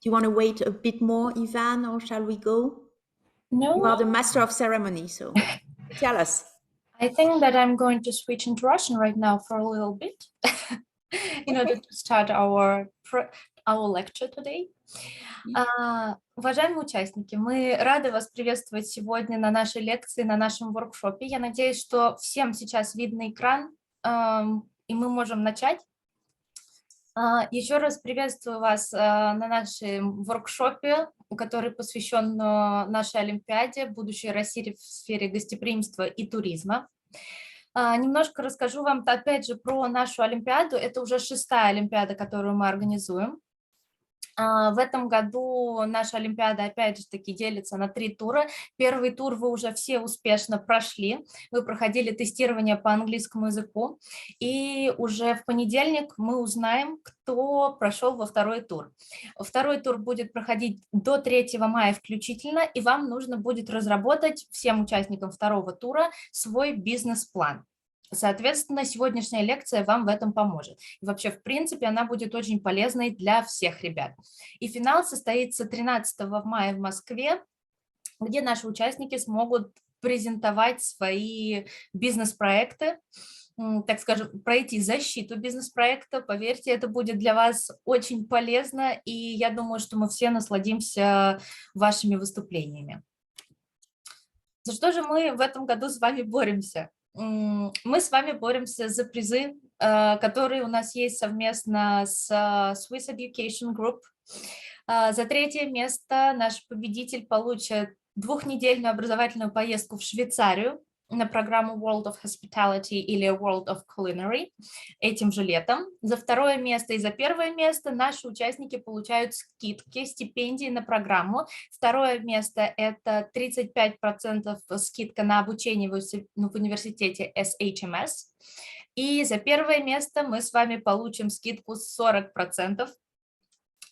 Do you want to wait a bit more, Ivan, or shall we go? No. You are the master of ceremony, so tell us. I think that I'm going to switch into Russian right now for a little bit in order to start our lecture today. Уважаемые участники, мы рады вас приветствовать сегодня на нашей лекции, на нашем воркшопе. Я надеюсь, что всем сейчас видно экран, и мы можем начать. Еще раз приветствую вас на нашем воркшопе, который посвящен нашей Олимпиаде «Будущее России в сфере гостеприимства и туризма». Немножко расскажу вам, опять же, про нашу Олимпиаду. Это уже 6-я Олимпиада, которую мы организуем. В этом году наша Олимпиада, опять же таки, делится на 3 тура. Первый тур вы уже все успешно прошли. Вы проходили тестирование по английскому языку. И уже в понедельник мы узнаем, кто прошел во 2-й тур. Второй тур будет проходить до 3 мая включительно, и вам нужно будет разработать всем участникам 2-го тура свой бизнес-план. Соответственно, сегодняшняя лекция вам в этом поможет. И вообще, в принципе, она будет очень полезной для всех ребят. И финал состоится 13 мая в Москве, где наши участники смогут презентовать свои бизнес-проекты, так скажем, пройти защиту бизнес-проекта. Поверьте, это будет для вас очень полезно, и я думаю, что мы все насладимся вашими выступлениями. За что же мы в этом году с вами боремся? Мы с вами боремся за призы, которые у нас есть совместно с Swiss Education Group. За 3-е место наш победитель получит 2-недельную образовательную поездку в Швейцарию на программу World of Hospitality или World of Culinary этим же летом. За 2-е место и за 1-е место наши участники получают скидки, стипендии на программу. 2-е место – это 35% скидка на обучение в университете SHMS. И за 1-е место мы с вами получим скидку 40%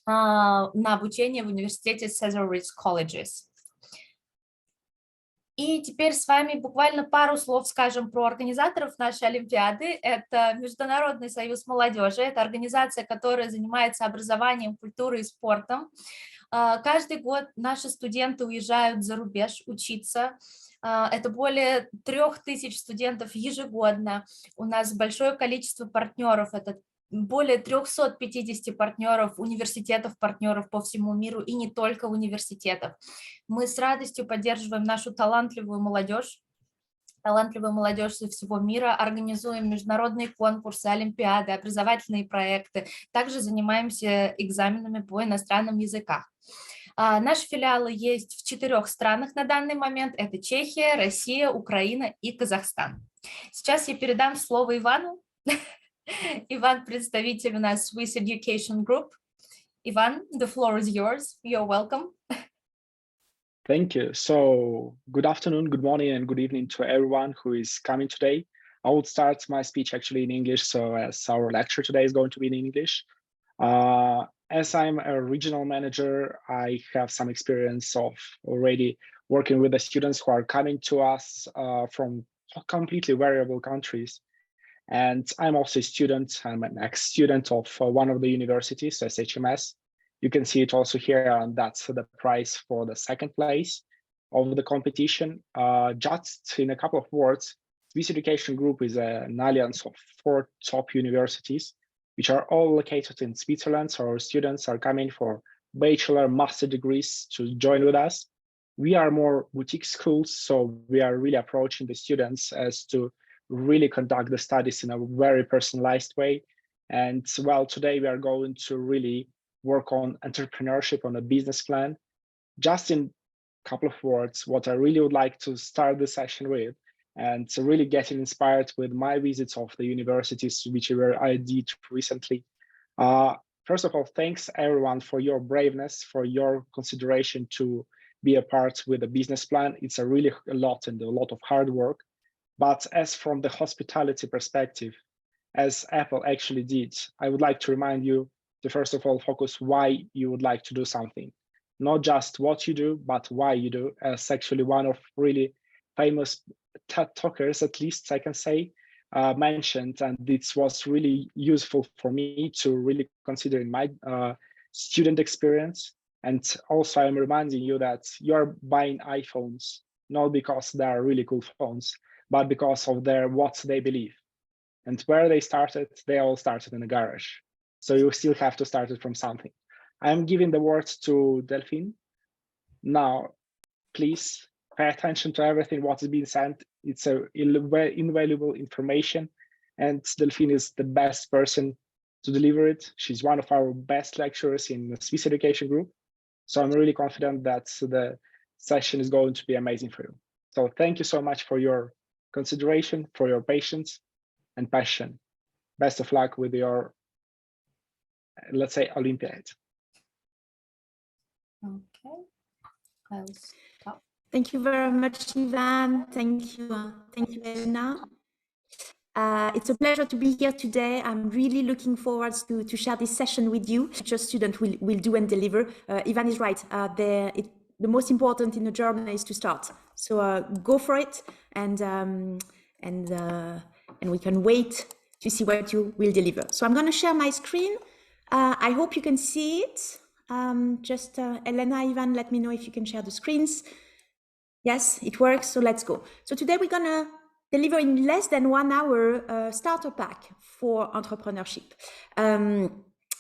на обучение в университете César Ritz Colleges. И теперь с вами буквально пару слов скажем про организаторов нашей Олимпиады. Это Международный союз молодежи, это организация, которая занимается образованием, культурой и спортом. Каждый год наши студенты уезжают за рубеж учиться. Это более 3000 студентов ежегодно. У нас большое количество партнеров, это более 350 партнеров, университетов, партнеров по всему миру, и не только университетов. Мы с радостью поддерживаем нашу талантливую молодежь со всего мира, организуем международные конкурсы, олимпиады, образовательные проекты, также занимаемся экзаменами по иностранным языкам. Наши филиалы есть в 4 странах на данный момент, это Чехия, Россия, Украина и Казахстан. Сейчас я передам слово Ивану. Иван, представитель у нас Swiss Education Group. Иван, the floor is yours. You're welcome. Thank you. So good afternoon, good morning, and good evening to everyone who is coming today. I will start my speech actually in English, so as our lecture today is going to be in English. As I'm a regional manager, I have some experience of already working with the students who are coming to us from completely variable countries. And I'm also a student. I'm an ex-student of one of the universities, SHMS. You can see it also here, and that's the prize for the 2nd place of the competition. Just in a couple of words, Swiss Education Group is an alliance of 4 top universities, which are all located in Switzerland. So our students are coming for bachelor, master degrees to join with us. We are more boutique schools, so we are really approaching the students as to really conduct the studies in a very personalized way. And well, today we are going to really work on entrepreneurship, on a business plan. Just in a couple of words, what I really would like to start the session with, and so really getting inspired with my visits of the universities which I did recently. First of all, thanks everyone for your braveness, for your consideration to be a part with a business plan. It's a lot and a lot of hard work. But as from the hospitality perspective, as Apple actually did, I would like to remind you to first of all focus why you would like to do something. Not just what you do, but why you do, as actually one of really famous TED talkers, at least I can say, mentioned, and this was really useful for me to really consider in my student experience. And also I'm reminding you that you're buying iPhones, not because they are really cool phones, but because of what they believe. And where they started, they all started in a garage. So you still have to start it from something. I'm giving the words to Delphine. Now, please pay attention to everything what is being said. It's a invaluable information, and Delphine is the best person to deliver it. She's one of our best lecturers in the Swiss education group. So I'm really confident that the session is going to be amazing for you. So thank you so much for your consideration, for your patience and passion. Best of luck with your, let's say, Olympiad. Okay, I'll stop. Thank you very much, Ivan. Thank you, Elena. It's a pleasure to be here today. I'm really looking forward to share this session with you. Future student will do and deliver. Ivan is right. The most important in the journey is to start. So go for it, and we can wait to see what you will deliver. So I'm going to share my screen. I hope you can see it. Elena, Ivan, let me know if you can share the screens. Yes, it works. So let's go. So today we're going to deliver in less than 1 hour a starter pack for entrepreneurship.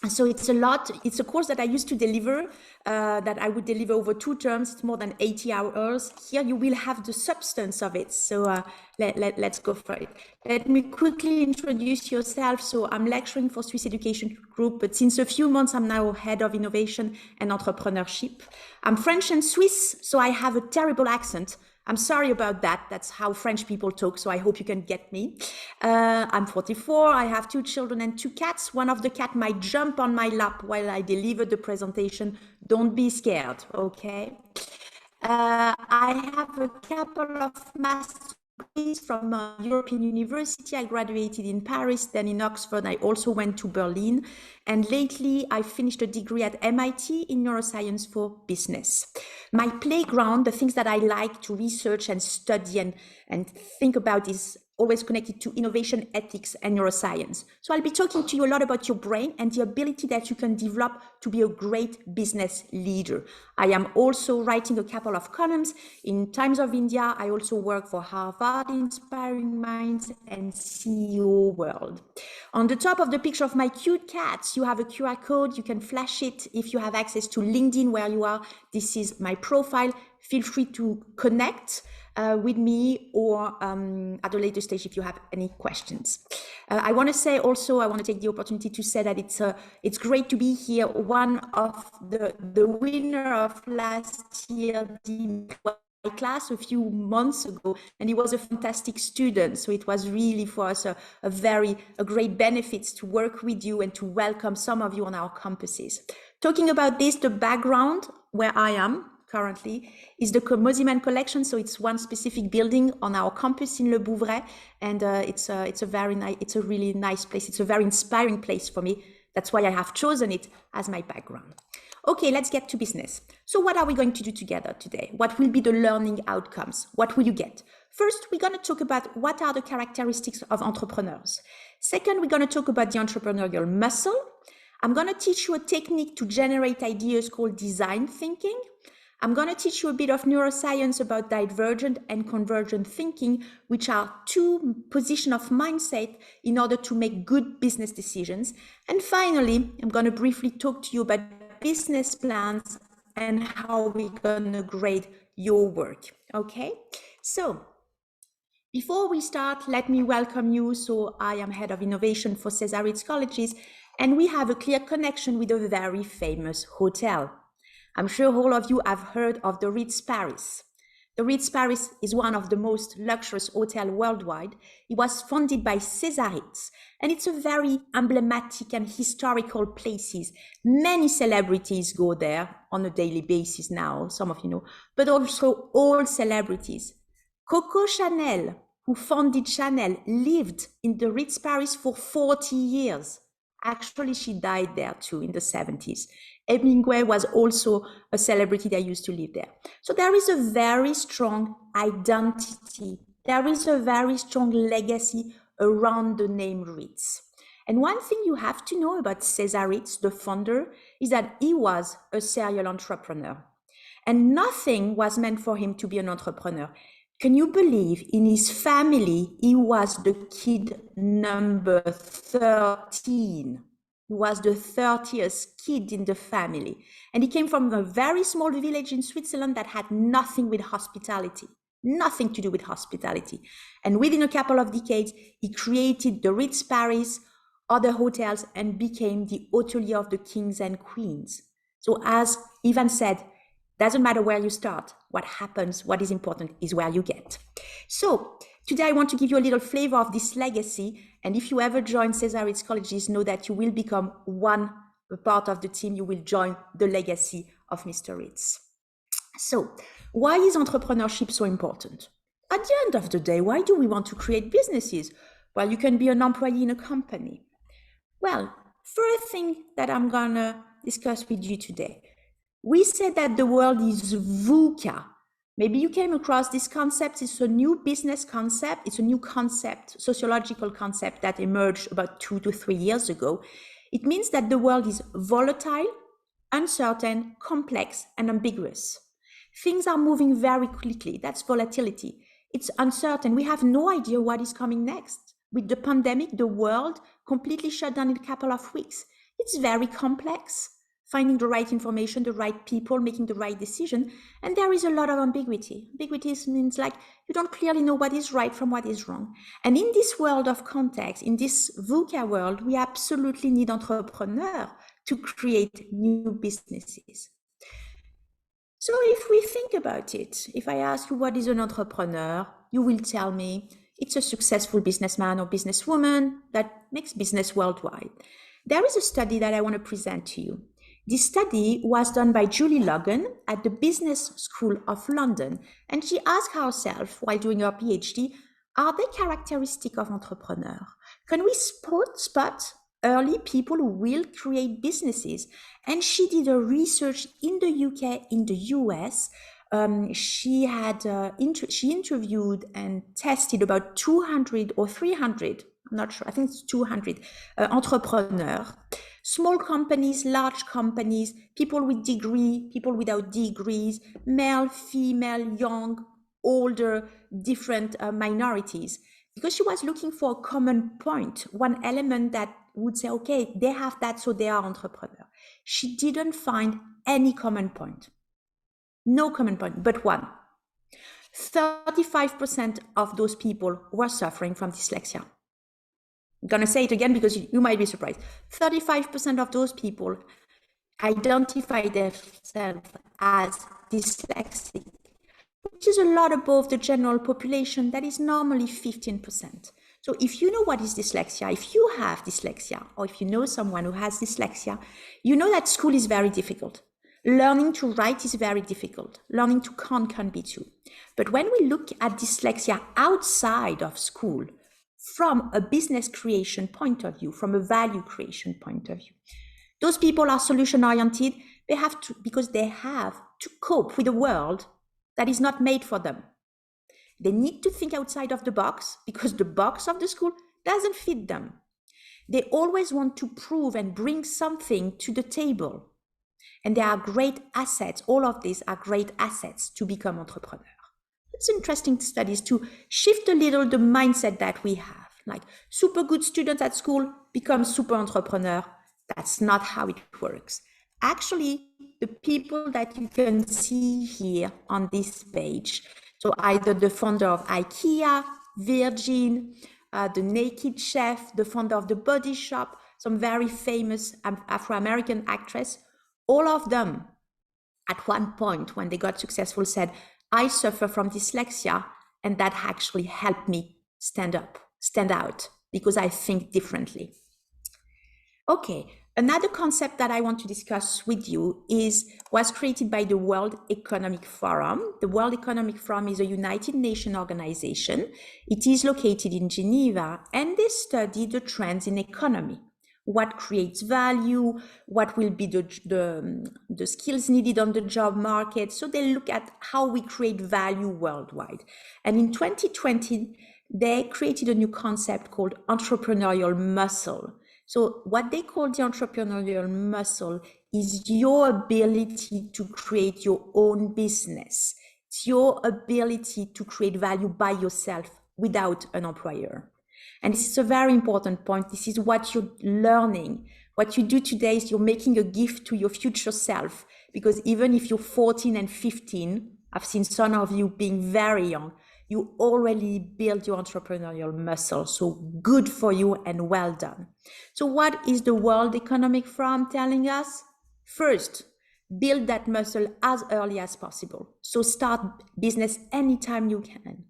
So it's a lot. It's a course that I used to deliver, that I would deliver over 2 terms. It's more than 80 hours. Here you will have the substance of it. So let's go for it. Let me quickly introduce yourself. So I'm lecturing for Swiss Education Group, but since a few months, I'm now head of innovation and entrepreneurship. I'm French and Swiss, so I have a terrible accent. I'm sorry about that. That's how French people talk, so I hope you can get me. I'm 44. I have 2 children and 2 cats. One of the cat might jump on my lap while I deliver the presentation. Don't be scared, okay? I have a couple of master's degrees from a European university. I graduated in Paris, then in Oxford. I also went to Berlin. And lately, I finished a degree at MIT in neuroscience for business. My playground, the things that I like to research and study and think about, is always connected to innovation, ethics, and neuroscience. So I'll be talking to you a lot about your brain and the ability that you can develop to be a great business leader. I am also writing a couple of columns in Times of India. I also work for Harvard, Inspiring Minds, and CEO World. On the top of the picture of my cute cats, you have a QR code. You can flash it if you have access to LinkedIn where you are. This is my profile. Feel free to connect with me, or at a later stage if you have any questions. I want to say also, I want to take the opportunity to say that it's great to be here. One of the winner of last year did my class a few months ago, and he was a fantastic student. So it was really for us a great benefit to work with you and to welcome some of you on our campuses. Talking about this, the background where I am currently is the Mosiman collection. So it's one specific building on our campus in Le Bouvray, and it's a really nice place. It's a very inspiring place for me. That's why I have chosen it as my background. Okay, let's get to business. So what are we going to do together today? What will be the learning outcomes? What will you get? First, we're going to talk about what are the characteristics of entrepreneurs. Second, we're going to talk about the entrepreneurial muscle. I'm going to teach you a technique to generate ideas called design thinking. I'm going to teach you a bit of neuroscience about divergent and convergent thinking, which are 2 positions of mindset in order to make good business decisions. And finally, I'm going to briefly talk to you about business plans and how we're going to grade your work. Okay, so before we start, let me welcome you. So I am head of innovation for César Ritz Colleges, and we have a clear connection with a very famous hotel. I'm sure all of you have heard of the Ritz Paris. The Ritz Paris is one of the most luxurious hotels worldwide. It was founded by César Ritz, and it's a very emblematic and historical place. Many celebrities go there on a daily basis now, some of you know, but also all celebrities. Coco Chanel, who founded Chanel, lived in the Ritz Paris for 40 years. Actually, she died there too in the 70s. Hemingway was also a celebrity that used to live there. So there is a very strong identity. There is a very strong legacy around the name Ritz. And one thing you have to know about César Ritz, the founder, is that he was a serial entrepreneur. And nothing was meant for him to be an entrepreneur. Can you believe in his family, he was the kid number 13. He was the 30th kid in the family. And he came from a very small village in Switzerland that had nothing with hospitality, nothing to do with hospitality. And within a couple of decades, he created the Ritz Paris, other hotels, and became the hotelier of the kings and queens. So as Ivan said, doesn't matter where you start, what happens, what is important is where you get. So today I want to give you a little flavor of this legacy. And if you ever join César Ritz Colleges, know that you will become a part of the team. You will join the legacy of Mr. Ritz. So why is entrepreneurship so important? At the end of the day, why do we want to create businesses? Well, you can be an employee in a company. Well, first thing that I'm gonna discuss with you today, we said that the world is VUCA. Maybe you came across this concept. It's a new business concept. It's a new concept, sociological concept that emerged about 2 to 3 years ago. It means that the world is volatile, uncertain, complex, and ambiguous. Things are moving very quickly. That's volatility. It's uncertain. We have no idea what is coming next. With the pandemic, the world completely shut down in a couple of weeks. It's very complex. Finding the right information, the right people, making the right decision. And there is a lot of ambiguity. Ambiguity means like you don't clearly know what is right from what is wrong. And in this world of context, in this VUCA world, we absolutely need entrepreneurs to create new businesses. So if we think about it, if I ask you what is an entrepreneur, you will tell me it's a successful businessman or businesswoman that makes business worldwide. There is a study that I want to present to you. This study was done by Julie Logan at the Business School of London, and she asked herself while doing her PhD, are they characteristics of entrepreneurs? Can we spot early people who will create businesses? And she did a research in the UK, in the US. She interviewed and tested about 200 or 300, I'm not sure, I think it's 200 entrepreneurs. Small companies, large companies, people with degree, people without degrees, male, female, young, older, different minorities, because she was looking for a common point, one element that would say, okay, they have that, so they are entrepreneurs. She didn't find any common point. No common point, but one. 35% of those people were suffering from dyslexia. I'm going to say it again because you might be surprised. 35% of those people identify themselves as dyslexic, which is a lot above the general population that is normally 15%. So if you know what is dyslexia, if you have dyslexia, or if you know someone who has dyslexia, you know that school is very difficult. Learning to write is very difficult. Learning to count can be too. But when we look at dyslexia outside of school, from a business creation point of view, from a value creation point of view, those people are solution oriented. They have to, because they have to cope with a world that is not made for them. They need to think outside of the box because the box of the school doesn't fit them. They always want to prove and bring something to the table. And they are great assets. All of these are great assets to become entrepreneurs. It's interesting studies to shift a little the mindset that we have. Like super good students at school become super entrepreneur. That's not how it works. Actually, the people that you can see here on this page, so either the founder of IKEA, Virgin, the Naked Chef, the founder of the Body Shop, some very famous Afro-American actress, all of them at one point when they got successful said, I suffer from dyslexia, and that actually helped me stand out, because I think differently. Okay, another concept that I want to discuss with you was created by the World Economic Forum. The World Economic Forum is a United Nations organization. It is located in Geneva, and they study the trends in economy. What creates value, what will be the skills needed on the job market. So they look at how we create value worldwide. And in 2020, they created a new concept called entrepreneurial muscle. So what they call the entrepreneurial muscle is your ability to create your own business. It's your ability to create value by yourself without an employer. And this is a very important point. This is what you're learning. What you do today is you're making a gift to your future self, because even if you're 14 and 15, I've seen some of you being very young, you already build your entrepreneurial muscle. So good for you and well done. So what is the World Economic Forum telling us? First, build that muscle as early as possible. So start business anytime you can.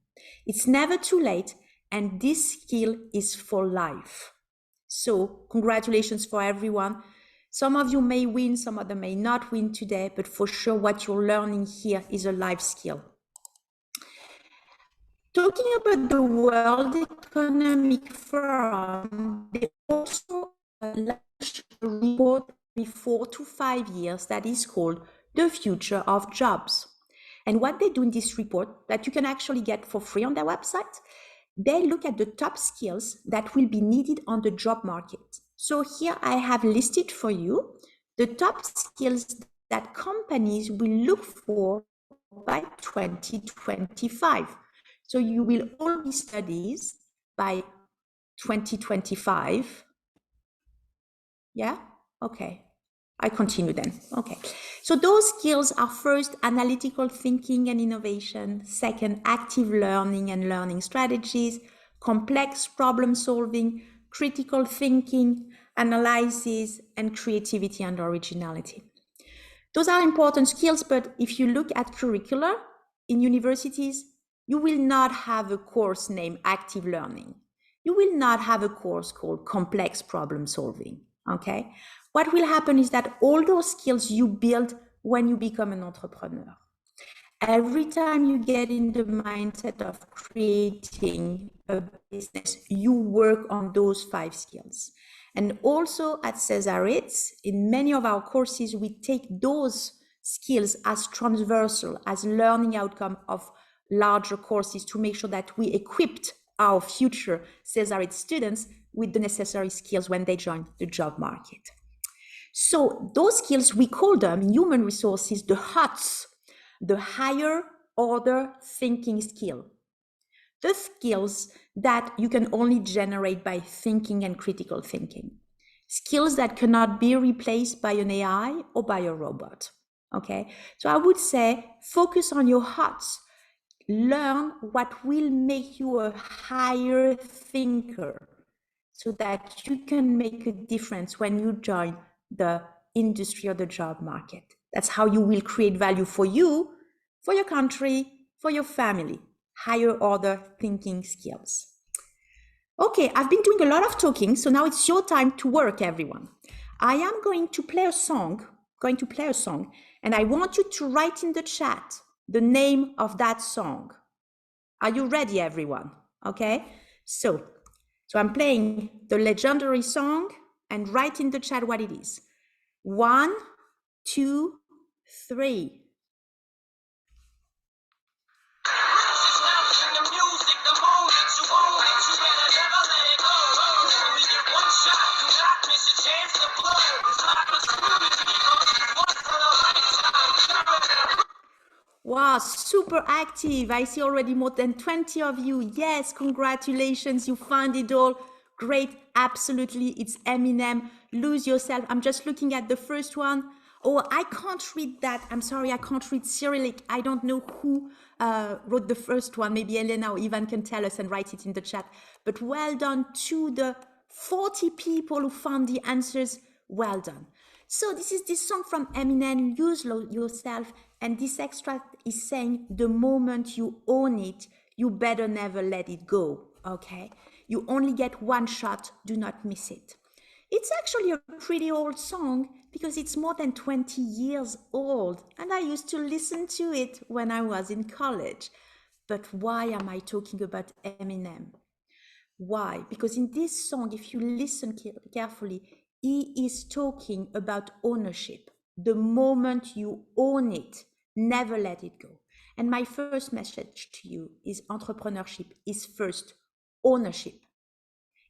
It's never too late, and this skill is for life. So congratulations for everyone. Some of you may win, some of them may not win today, but for sure what you're learning here is a life skill. Talking about the World Economic Forum, they also launched a report every 4 to 5 years that is called The Future of Jobs. And what they do in this report that you can actually get for free on their website, they look at the top skills that will be needed on the job market. So here I have listed for you the top skills that companies will look for by 2025. So you will all be studies by 2025. Yeah, okay. I continue then. Okay. So those skills are first, analytical thinking and innovation. Second, active learning and learning strategies, complex problem solving, critical thinking, analysis, and creativity and originality. Those are important skills, but if you look at curricula in universities, you will not have a course named active learning. You will not have a course called complex problem solving, okay? What will happen is that all those skills you build when you become an entrepreneur. Every time you get in the mindset of creating a business, you work on those 5 skills. And also at César Ritz, in many of our courses, we take those skills as transversal, as learning outcome of larger courses to make sure that we equipped our future César Ritz students with the necessary skills when they join the job market. So those skills, we call them in human resources the HOTS, the higher order thinking skill. The skills that you can only generate by thinking and critical thinking. Skills that cannot be replaced by an AI or by a robot. Okay, so I would say focus on your HOTS. Learn what will make you a higher thinker so that you can make a difference when you join the industry or the job market. That's how you will create value for you, for your country, for your family. Higher order thinking skills. Okay, I've been doing a lot of talking, so now it's your time to work, everyone. I am going to play a song, and I want you to write in the chat the name of that song. Are you ready, everyone? Okay, so I'm playing the legendary song, and write in the chat what it is. 1, 2, 3. Wow, super active. I see already more than 20 of you. Yes, congratulations. You found it all. Great. Absolutely. It's Eminem. Lose Yourself. I'm just looking at the first one. Oh, I can't read that. I'm sorry. I can't read Cyrillic. I don't know who wrote the first one. Maybe Elena or Ivan can tell us and write it in the chat. But well done to the 40 people who found the answers. Well done. So this is this song from Eminem, Lose Yourself. And this extract is saying the moment you own it, you better never let it go, okay? You only get one shot, do not miss it. It's actually a pretty old song because it's more than 20 years old. And I used to listen to it when I was in college. But why am I talking about Eminem? Why? Because in this song, if you listen carefully, he is talking about ownership. The moment you own it, never let it go. And my first message to you is entrepreneurship is first ownership.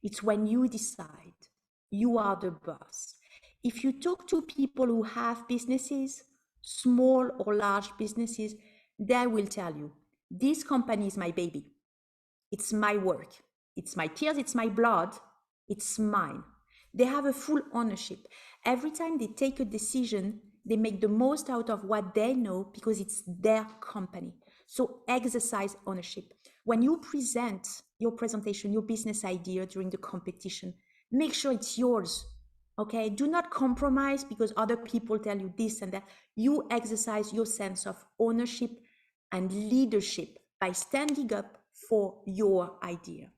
It's when you decide you are the boss. If you talk to people who have businesses, small or large businesses, they will tell you, this company is my baby. It's my work. It's my tears, it's my blood, it's mine. They have a full ownership. Every time they take a decision, they make the most out of what they know because it's their company. So exercise ownership. When you present your presentation, your business idea during the competition, make sure it's yours, okay? Do not compromise because other people tell you this and that. You exercise your sense of ownership and leadership by standing up for your idea.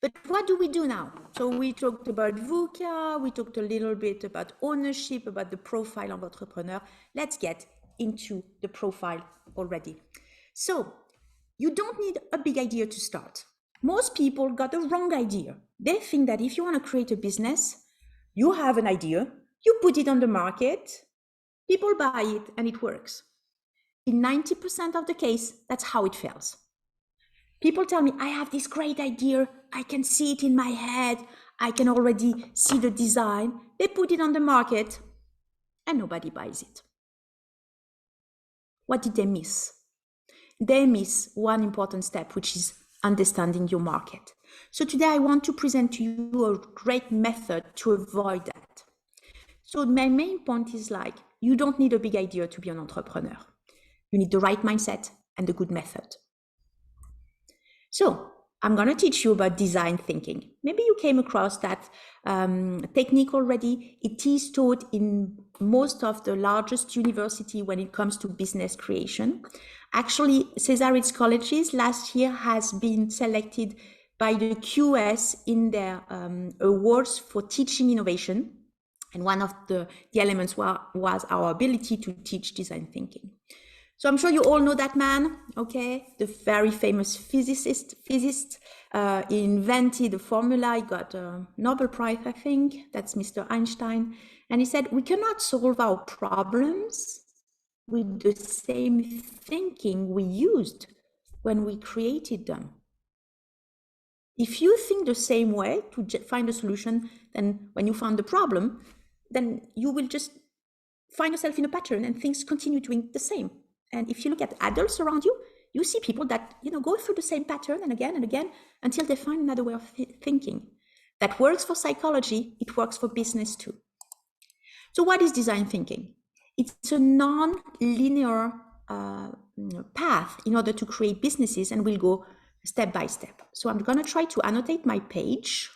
But what do we do now? So we talked about VUCA, we talked a little bit about ownership, about the profile of entrepreneur. Let's get into the profile already. So you don't need a big idea to start. Most people got the wrong idea. They think that if you want to create a business, you have an idea, you put it on the market, people buy it and it works. In 90% of the case, that's how it fails. People tell me, I have this great idea, I can see it in my head, I can already see the design. They put it on the market and nobody buys it. What did they miss? They miss one important step, which is understanding your market. So today I want to present to you a great method to avoid that. So my main point is like, you don't need a big idea to be an entrepreneur. You need the right mindset and a good method. So I'm going to teach you about design thinking. Maybe you came across that technique already. It is taught in most of the largest universities when it comes to business creation. Actually, César Ritz Colleges last year has been selected by the QS in their awards for teaching innovation. And one of the elements was our ability to teach design thinking. So I'm sure you all know that man, okay? The very famous physicist, he invented the formula, he got a Nobel Prize, I think, that's Mr. Einstein. And he said, we cannot solve our problems with the same thinking we used when we created them. If you think the same way to find a solution, then when you find the problem, then you will just find yourself in a pattern and things continue doing the same. And if you look at adults around you, you see people that, go through the same pattern and again until they find another way of thinking. That works for psychology, it works for business too. So what is design thinking? It's a non-linear path in order to create businesses, and we'll go step by step. So I'm going to try to annotate my page.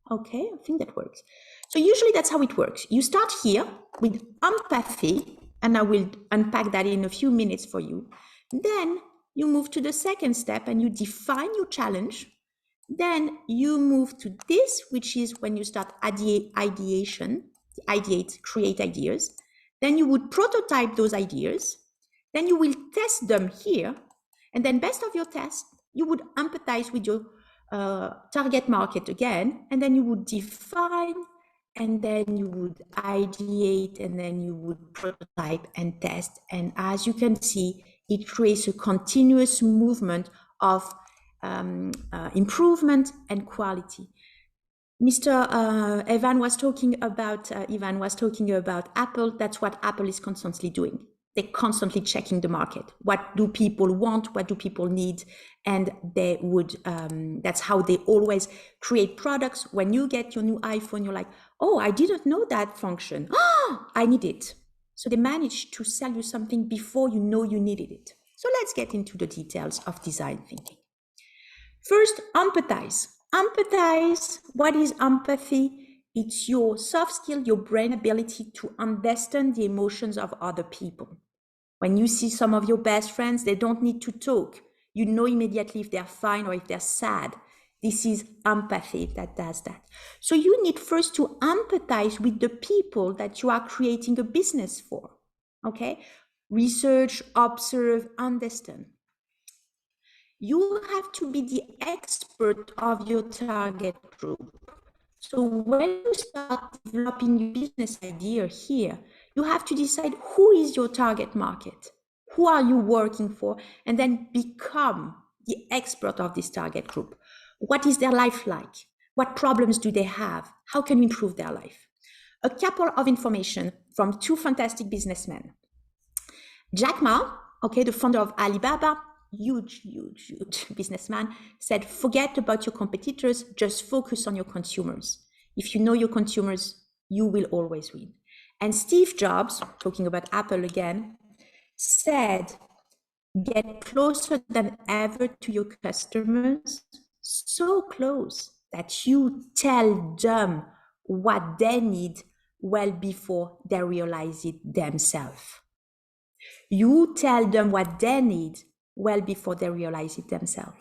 Okay, I think that works. So usually that's how it works. You start here with empathy, and I will unpack that in a few minutes for you. Then you move to the second step and you define your challenge. Then you move to this, which is when you start ideation, ideate, create ideas. Then you would prototype those ideas. Then you will test them here. And then best of your test, you would empathize with your target market again. And then you would define, and then you would ideate, and then you would prototype and test. And as you can see, it creates a continuous movement of improvement and quality. Mr. Ivan was talking about Apple. That's what Apple is constantly doing. They're constantly checking the market. What do people want? What do people need? And they would, that's how they always create products. When you get your new iPhone, you're like, oh, I didn't know that function. Oh, I need it. So they managed to sell you something before you know you needed it. So let's get into the details of design thinking. First, empathize. Empathize, what is empathy? It's your soft skill, your brain ability to understand the emotions of other people. When you see some of your best friends, they don't need to talk. You know immediately if they're fine or if they're sad. This is empathy that does that. So you need first to empathize with the people that you are creating a business for, okay? Research, observe, understand. You have to be the expert of your target group. So when you start developing your business idea here, you have to decide who is your target market, who are you working for, and then become the expert of this target group. What is their life like? What problems do they have? How can we improve their life? A couple of information from two fantastic businessmen. Jack Ma, okay, the founder of Alibaba, huge businessman, said, forget about your competitors, just focus on your consumers. If you know your consumers, you will always win. And Steve Jobs, talking about Apple again, said, get closer than ever to your customers, so close that you tell them what they need well before they realize it themselves. You tell them what they need well before they realize it themselves.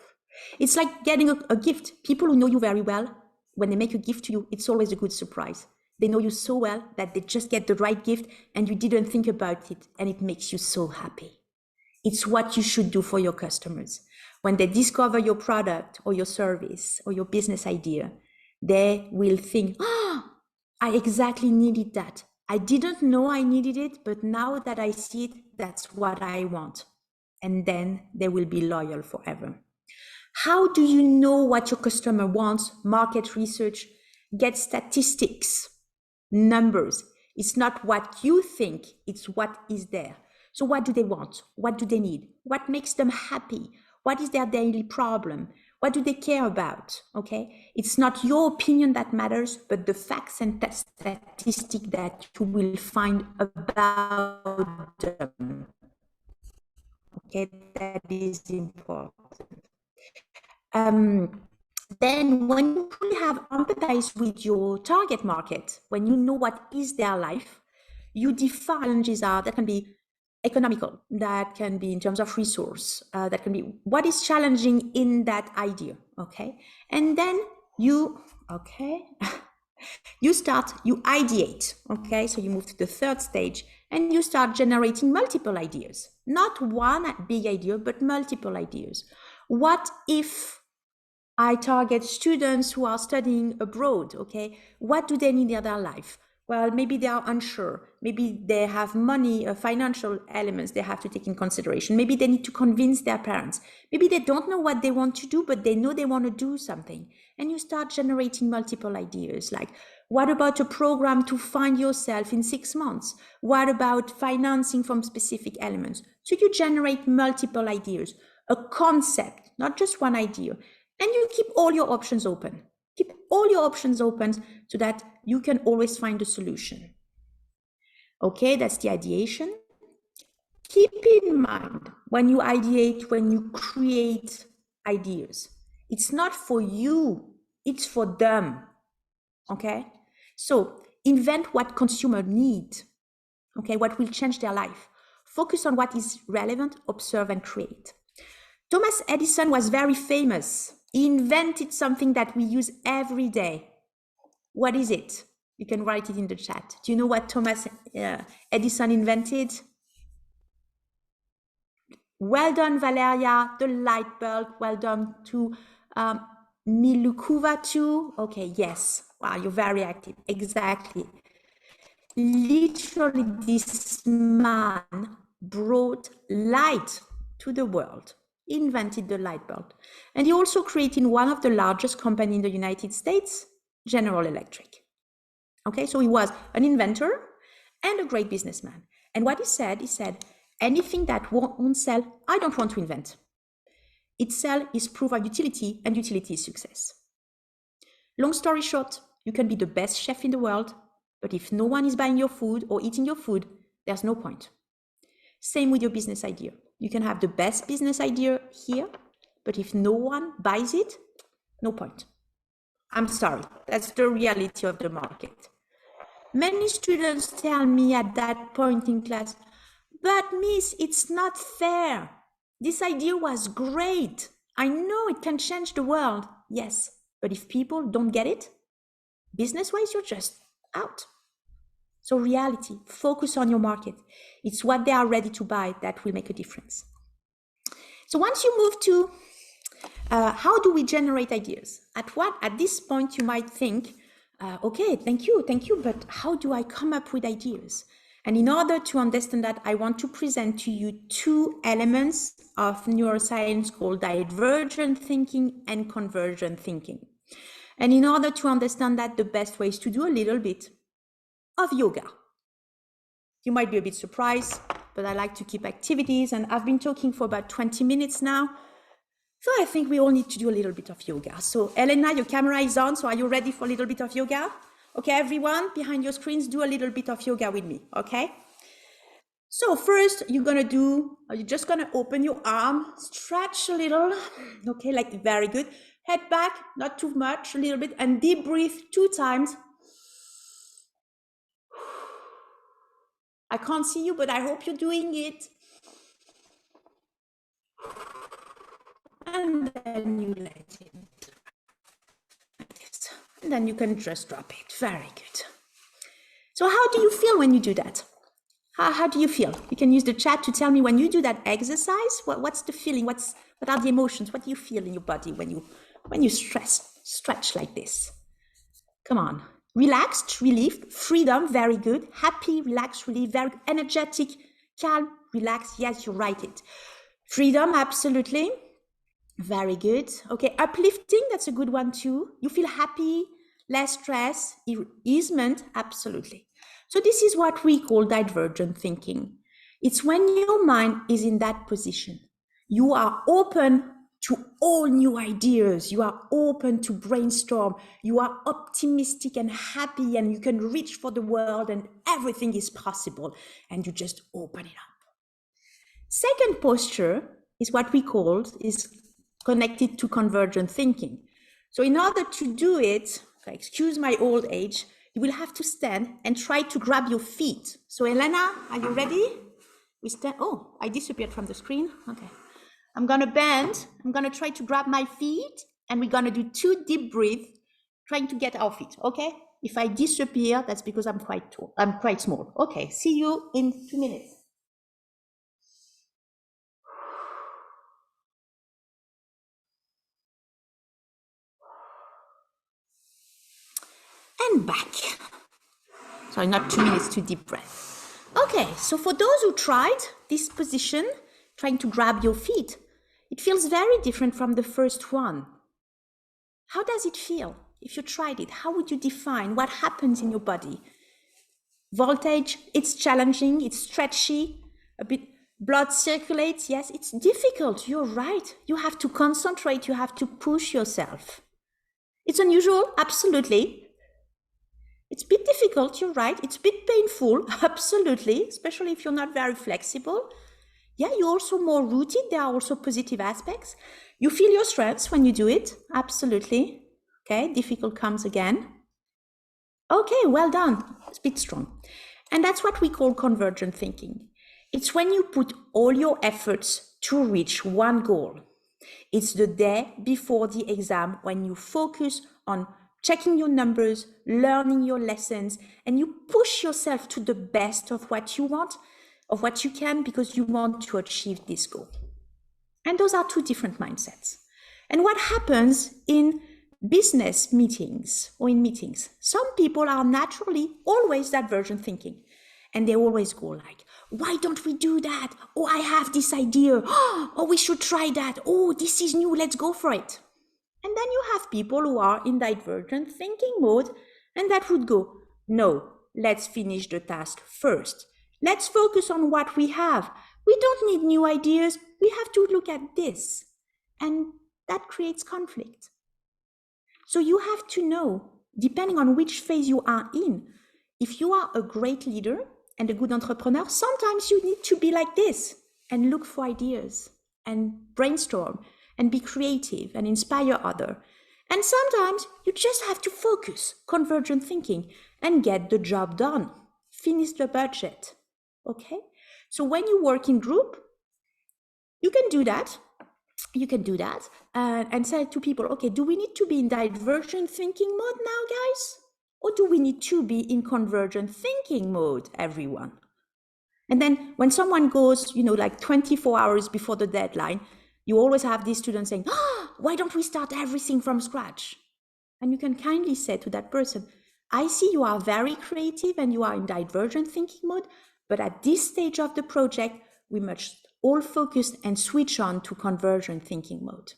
It's like getting a gift. People who know you very well, when they make a gift to you, it's always a good surprise. They know you so well that they just get the right gift and you didn't think about it, and it makes you so happy. It's what you should do for your customers. When they discover your product or your service or your business idea, they will think, I exactly needed that. I didn't know I needed it, but now that I see it, that's what I want. And then they will be loyal forever. How do you know what your customer wants? Market research, get statistics, numbers. It's not what you think, it's what is there. So what do they want? What do they need? What makes them happy? What is their daily problem? What do they care about? Okay, it's not your opinion that matters, but the facts and statistics that you will find about them. Okay, that is important. Then when you really have empathize with your target market, when you know what is their life, you define challenges that can be economical, that can be in terms of resource, that can be what is challenging in that idea, okay? And then you ideate, okay? So you move to the third stage and you start generating multiple ideas, not one big idea, but multiple ideas. What if I target students who are studying abroad, okay? What do they need in their life? Well, maybe they are unsure. Maybe they have money, financial elements they have to take in consideration. Maybe they need to convince their parents. Maybe they don't know what they want to do, but they know they want to do something. And you start generating multiple ideas. Like, what about a program to find yourself in 6 months? What about financing from specific elements? So you generate multiple ideas, a concept, not just one idea. And you keep all your options open. Keep all your options open so that you can always find a solution. Okay, that's the ideation. Keep in mind when you ideate, when you create ideas, it's not for you, it's for them. Okay, so invent what consumers need. Okay, what will change their life. Focus on what is relevant, observe and create. Thomas Edison was very famous. He invented something that we use every day. What is it? You can write it in the chat. Do you know what Thomas Edison invented? Well done, Valeria, the light bulb. Well done to Milukuva too. Okay, yes. Wow, you're very active. Exactly. Literally, this man brought light to the world. Invented the light bulb. And he also created one of the largest companies in the United States, General Electric. Okay, so he was an inventor and a great businessman. And what he said, anything that won't sell, I don't want to invent. It sell is proof of utility, and utility is success. Long story short, you can be the best chef in the world, but if no one is buying your food or eating your food, there's no point. Same with your business idea. You can have the best business idea here, but if no one buys it, no point. I'm sorry, that's the reality of the market. Many students tell me at that point in class, but miss, it's not fair. This idea was great. I know it can change the world. Yes, but if people don't get it, business-wise, you're just out. So reality, focus on your market. It's what they are ready to buy that will make a difference. So once you move to how do we generate ideas? At this point, you might think, okay, thank you, but how do I come up with ideas? And in order to understand that, I want to present to you two elements of neuroscience called divergent thinking and convergent thinking. And in order to understand that, the best way is to do a little bit of yoga. You might be a bit surprised, but I like to keep activities, and I've been talking for about 20 minutes now. So I think we all need to do a little bit of yoga. So Elena, your camera is on, so are you ready for a little bit of yoga? Okay, everyone behind your screens, do a little bit of yoga with me, okay? So first, you're just gonna open your arm, stretch a little, okay, like very good. Head back, not too much, a little bit, and deep breathe 2 times. I can't see you, but I hope you're doing it. And then you let it like this. And then you can just drop it. Very good. So how do you feel when you do that? How do you feel? You can use the chat to tell me when you do that exercise, what's the feeling? What are the emotions? What do you feel in your body when you stretch like this? Come on. Relaxed, relieved, freedom, very good. Happy, relaxed, relieved, very good. Energetic, calm, relaxed. Yes, you write it. Freedom, absolutely. Very good. Okay, uplifting, that's a good one too. You feel happy, less stress, easement, absolutely. So this is what we call divergent thinking. It's when your mind is in that position. You are open to all new ideas. You are open to brainstorm. You are optimistic and happy, and you can reach for the world, and everything is possible, and you just open it up. Second posture is what we call, is connected to convergent thinking. So in order to do it, excuse my old age, you will have to stand and try to grab your feet. So Elena, are you ready? We stand. Oh, I disappeared from the screen. Okay. I'm gonna bend. I'm gonna try to grab my feet, and we're gonna do 2 deep breaths, trying to get our feet. Okay. If I disappear, that's because I'm quite tall. I'm quite small. Okay. See you in 2 minutes. And back. Sorry, not 2 minutes, 2 deep breaths. Okay, so for those who tried this position, trying to grab your feet, it feels very different from the first one. How does it feel? If you tried it, how would you define what happens in your body? Voltage, it's challenging, it's stretchy, a bit blood circulates. Yes, it's difficult, you're right. You have to concentrate, you have to push yourself. It's unusual, absolutely. It's a bit difficult, you're right. It's a bit painful, absolutely, especially if you're not very flexible. Yeah, you're also more rooted. There are also positive aspects. You feel your strengths when you do it, absolutely. Okay, difficult comes again. Okay, well done, it's a bit strong. And that's what we call convergent thinking. It's when you put all your efforts to reach one goal. It's the day before the exam when you focus on checking your numbers, learning your lessons, and you push yourself to the best of what you want, of what you can, because you want to achieve this goal. And those are 2 different mindsets. And what happens in business meetings or in meetings? Some people are naturally always divergent thinking, and they always go like, why don't we do that? Oh, I have this idea. Oh, we should try that. Oh, this is new. Let's go for it. And then you have people who are in divergent thinking mode, and that would go, no, let's finish the task first. Let's focus on what we have. We don't need new ideas. We have to look at this. And that creates conflict. So you have to know, depending on which phase you are in, if you are a great leader and a good entrepreneur, sometimes you need to be like this and look for ideas and brainstorm and be creative and inspire others. And sometimes you just have to focus, convergent thinking, and get the job done. Finish the budget, okay? So when you work in group, you can do that. You can do that and say to people, okay, do we need to be in divergent thinking mode now, guys? Or do we need to be in convergent thinking mode, everyone? And then when someone goes, like 24 hours before the deadline, you always have these students saying, why don't we start everything from scratch? And you can kindly say to that person, I see you are very creative and you are in divergent thinking mode, but at this stage of the project, we must all focus and switch on to convergent thinking mode.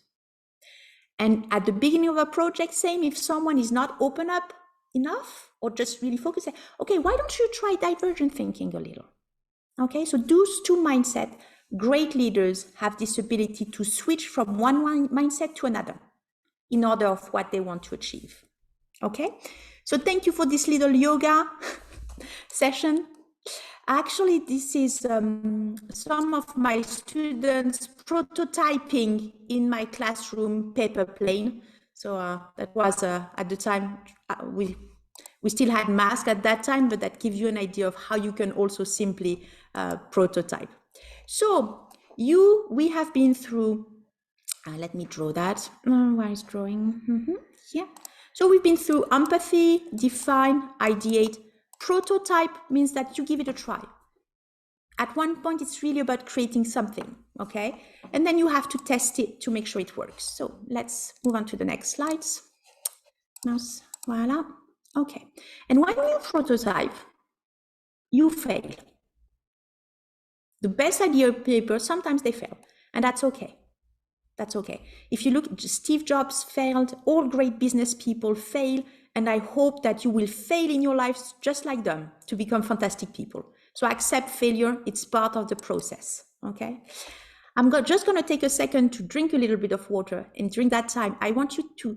And at the beginning of a project, same, if someone is not open up enough or just really focused, okay, why don't you try divergent thinking a little? Okay, so those two mindsets, great leaders have this ability to switch from one mindset to another in order of what they want to achieve. Okay, so thank you for this little yoga session. Actually, this is some of my students prototyping in my classroom paper plane. So that was at the time, we still had masks at that time, but that gives you an idea of how you can also simply prototype. So we have been through, let me draw that. Where is drawing? Yeah. So we've been through empathy, define, ideate. Prototype means that you give it a try. At one point, it's really about creating something, okay? And then you have to test it to make sure it works. So let's move on to the next slides. Mouse, voila. Okay. And when you prototype, you fail. The best idea paper, sometimes they fail, and that's okay. That's okay. If you look, Steve Jobs failed, all great business people fail, and I hope that you will fail in your lives just like them to become fantastic people. So accept failure, it's part of the process, okay? I'm just gonna take a second to drink a little bit of water, and during that time, I want you to,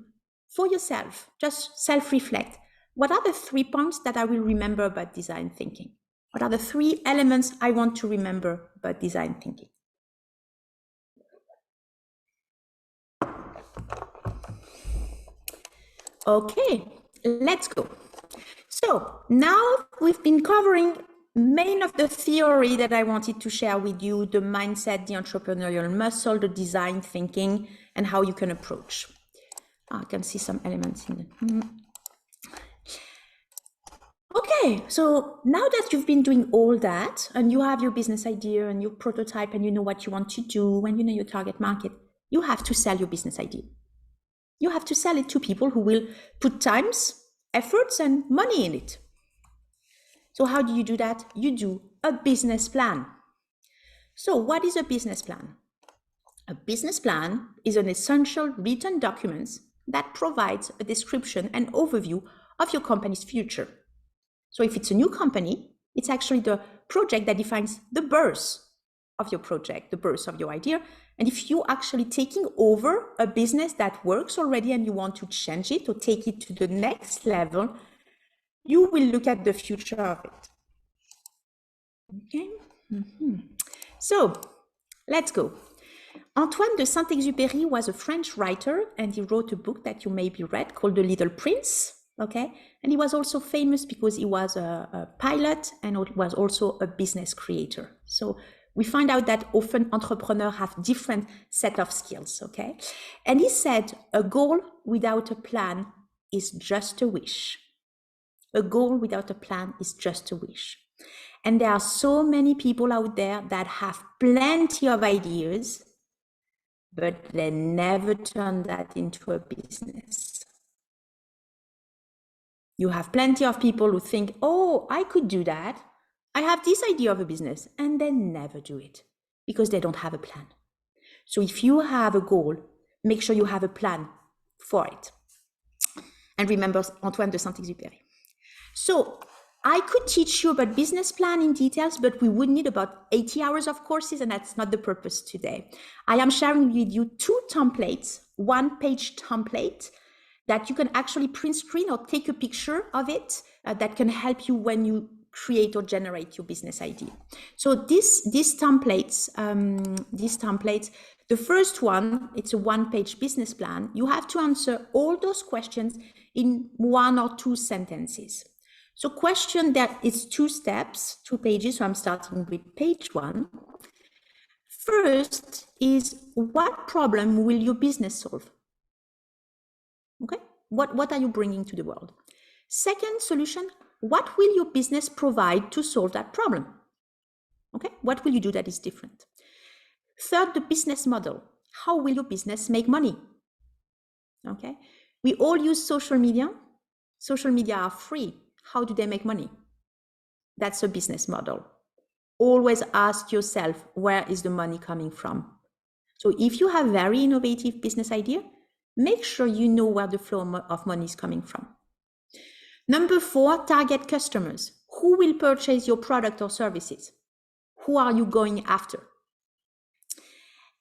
for yourself, just self-reflect. What are the 3 points that I will remember about design thinking? What are the 3 elements I want to remember about design thinking? Okay, let's go. So now we've been covering main of the theory that I wanted to share with you, the mindset, the entrepreneurial muscle, the design thinking, and how you can approach. I can see some elements in it. Okay, so now that you've been doing all that and you have your business idea and your prototype and you know what you want to do and you know your target market, you have to sell your business idea. You have to sell it to people who will put times, efforts, and money in it. So how do you do that? You do a business plan. So what is a business plan? A business plan is an essential written document that provides a description and overview of your company's future. So if it's a new company, it's actually the project that defines the birth of your project, the birth of your idea. And if you're actually taking over a business that works already and you want to change it or take it to the next level, you will look at the future of it. Okay. So let's go. Antoine de Saint-Exupéry was a French writer, and he wrote a book that you maybe read called The Little Prince. Okay, and he was also famous because he was a pilot and was also a business creator. So we find out that often entrepreneurs have different set of skills, okay? And he said, a goal without a plan is just a wish. A goal without a plan is just a wish. And there are so many people out there that have plenty of ideas, but they never turn that into a business. You have plenty of people who think, oh, I could do that. I have this idea of a business, and they never do it because they don't have a plan. So if you have a goal, make sure you have a plan for it. And remember Antoine de Saint-Exupéry. So I could teach you about business plan in details, but we would need about 80 hours of courses, and that's not the purpose today. I am sharing with you 2 templates, 1-page template that you can actually print screen or take a picture of it that can help you when you create or generate your business idea. So these templates, the first one, it's a 1-page business plan. You have to answer all those questions in 1 or 2 sentences. So question that is 2 steps, 2 pages. So I'm starting with page 1. First is, what problem will your business solve? Okay, what are you bringing to the world? Second solution, what will your business provide to solve that problem? Okay, what will you do that is different? Third, the business model. How will your business make money? Okay, we all use social media. Social media are free. How do they make money? That's a business model. Always ask yourself, where is the money coming from? So if you have very innovative business idea, make sure you know where the flow of money is coming from. Number 4, target customers. Who will purchase your product or services? Who are you going after?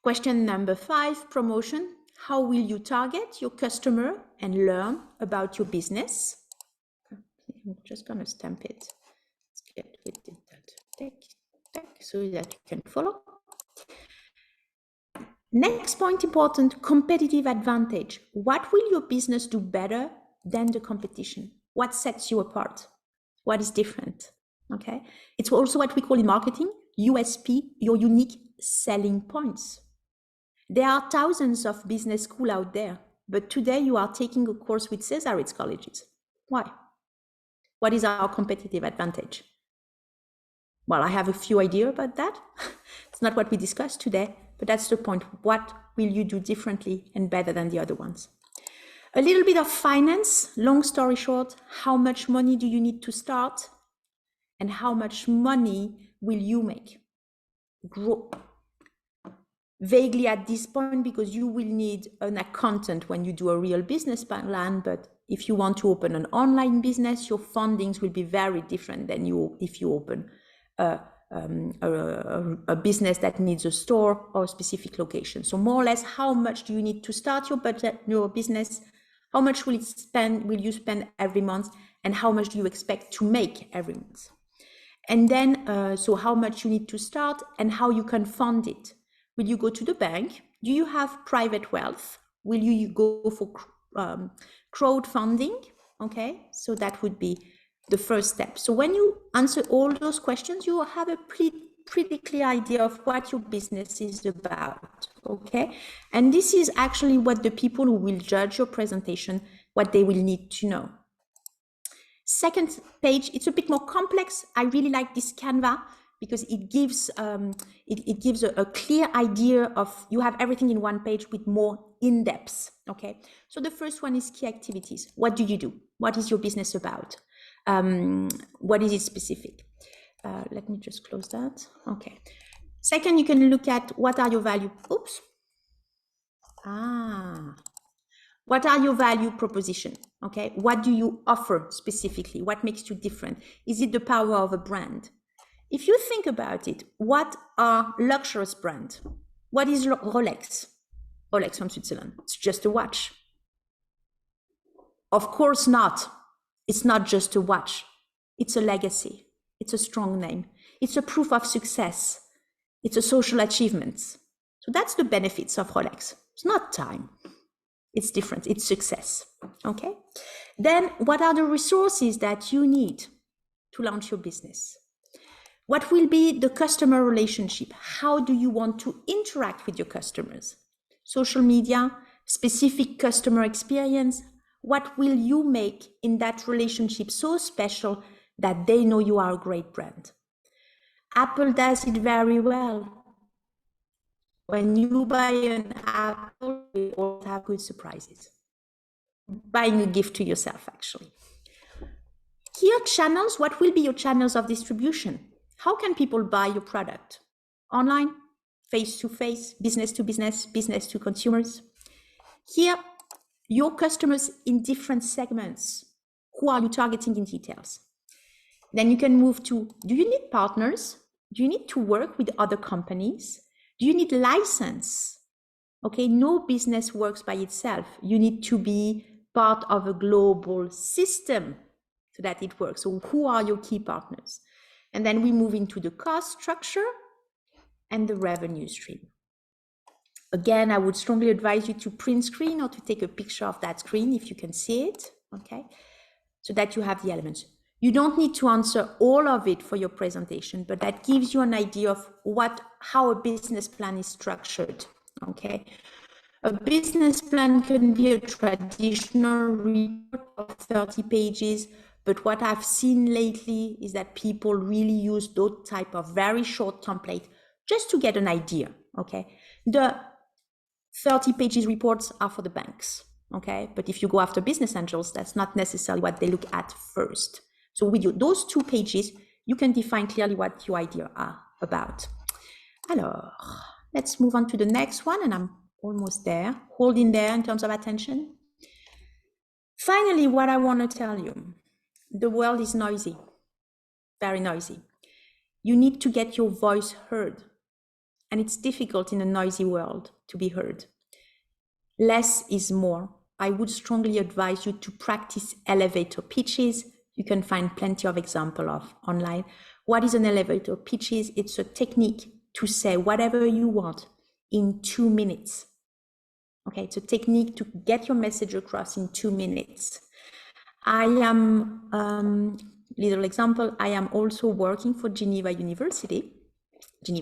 Question number 5, promotion. How will you target your customer and learn about your business? I'm just going to stamp it. Let's get with that so that you can follow. Next point important, competitive advantage. What will your business do better than the competition? What sets you apart? What is different? Okay. It's also what we call in marketing, USP, your unique selling points. There are thousands of business schools out there, but today you are taking a course with César Ritz Colleges. Why? What is our competitive advantage? Well, I have a few ideas about that. It's not what we discussed today, but that's the point. What will you do differently and better than the other ones? A little bit of finance, long story short, how much money do you need to start? And how much money will you make? Grow. Vaguely at this point, because you will need an accountant when you do a real business plan, but if you want to open an online business, your fundings will be very different than if you open a business that needs a store or a specific location. So more or less, how much do you need to start your business? How much will you spend every month? And how much do you expect to make every month? And then, so how much you need to start and how you can fund it. Will you go to the bank? Do you have private wealth? Will you go for crowdfunding? Okay, so that would be the first step. So when you answer all those questions, you will have a pretty clear idea of what your business is about. Okay, and this is actually what the people who will judge your presentation, what they will need to know. Second page, it's a bit more complex. I really like this Canva because it gives a clear idea of, you have everything in one page with more in-depth. Okay, so the first one is key activities. What do you do? What is your business about? What is it specific? Let me just close that. Okay. Second, you can look at what are your value. Oops. What are your value proposition? Okay. What do you offer specifically? What makes you different? Is it the power of a brand? If you think about it, what are luxurious brands? What is Rolex? Rolex from Switzerland. It's just a watch. Of course not. It's not just a watch. It's a legacy. It's a strong name. It's a proof of success. It's a social achievement. So that's the benefits of Rolex. It's not time. It's different. It's success. Okay. Then what are the resources that you need to launch your business? What will be the customer relationship? How do you want to interact with your customers? Social media, specific customer experience. What will you make in that relationship so special that they know you are a great brand? Apple does it very well. When you buy an Apple, you always have good surprises. Buying a gift to yourself, actually. Here, channels. What will be your channels of distribution? How can people buy your product? Online, face-to-face, business-to-business, business to consumers. Here, your customers in different segments. Who are you targeting in details? Then you can move to, do you need partners? Do you need to work with other companies? Do you need license? Okay, no business works by itself. You need to be part of a global system so that it works. So who are your key partners? And then we move into the cost structure and the revenue stream. Again, I would strongly advise you to print screen or to take a picture of that screen if you can see it, okay? So that you have the elements. You don't need to answer all of it for your presentation, but that gives you an idea of how a business plan is structured, okay? A business plan can be a traditional report of 30 pages, but what I've seen lately is that people really use those type of very short template just to get an idea, okay? The 30 pages reports are for the banks, okay? But if you go after business angels, that's not necessarily what they look at first. So with those 2 pages, you can define clearly what your idea are about. Alors, let's move on to the next one, and I'm almost there, holding there in terms of attention. Finally, what I want to tell you, the world is noisy, very noisy. You need to get your voice heard. And it's difficult in a noisy world to be heard. Less is more. I would strongly advise you to practice elevator pitches. You can find plenty of examples of online. What is an elevator pitch? It's a technique to say whatever you want in 2 minutes. Okay, it's a technique to get your message across in 2 minutes. I am, little example, I am also working for Geneva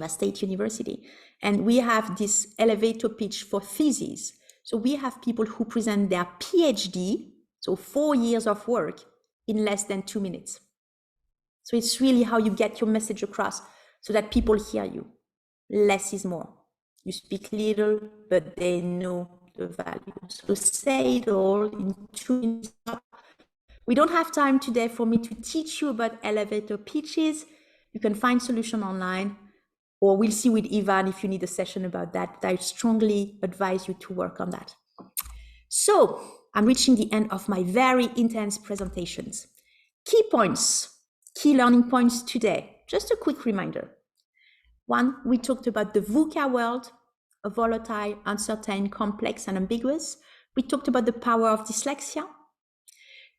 State University, and we have this elevator pitch for theses. So we have people who present their PhD, so 4 years of work, in less than 2 minutes. So it's really how you get your message across so that people hear you. Less is more. You speak little, but they know the value. So say it all in 2 minutes. We don't have time today for me to teach you about elevator pitches. You can find solution online, or we'll see with Ivan if you need a session about that. But I strongly advise you to work on that. So I'm reaching the end of my very intense presentations. Key points, key learning points today. Just a quick reminder. 1, we talked about the VUCA world, a volatile, uncertain, complex, and ambiguous. We talked about the power of dyslexia.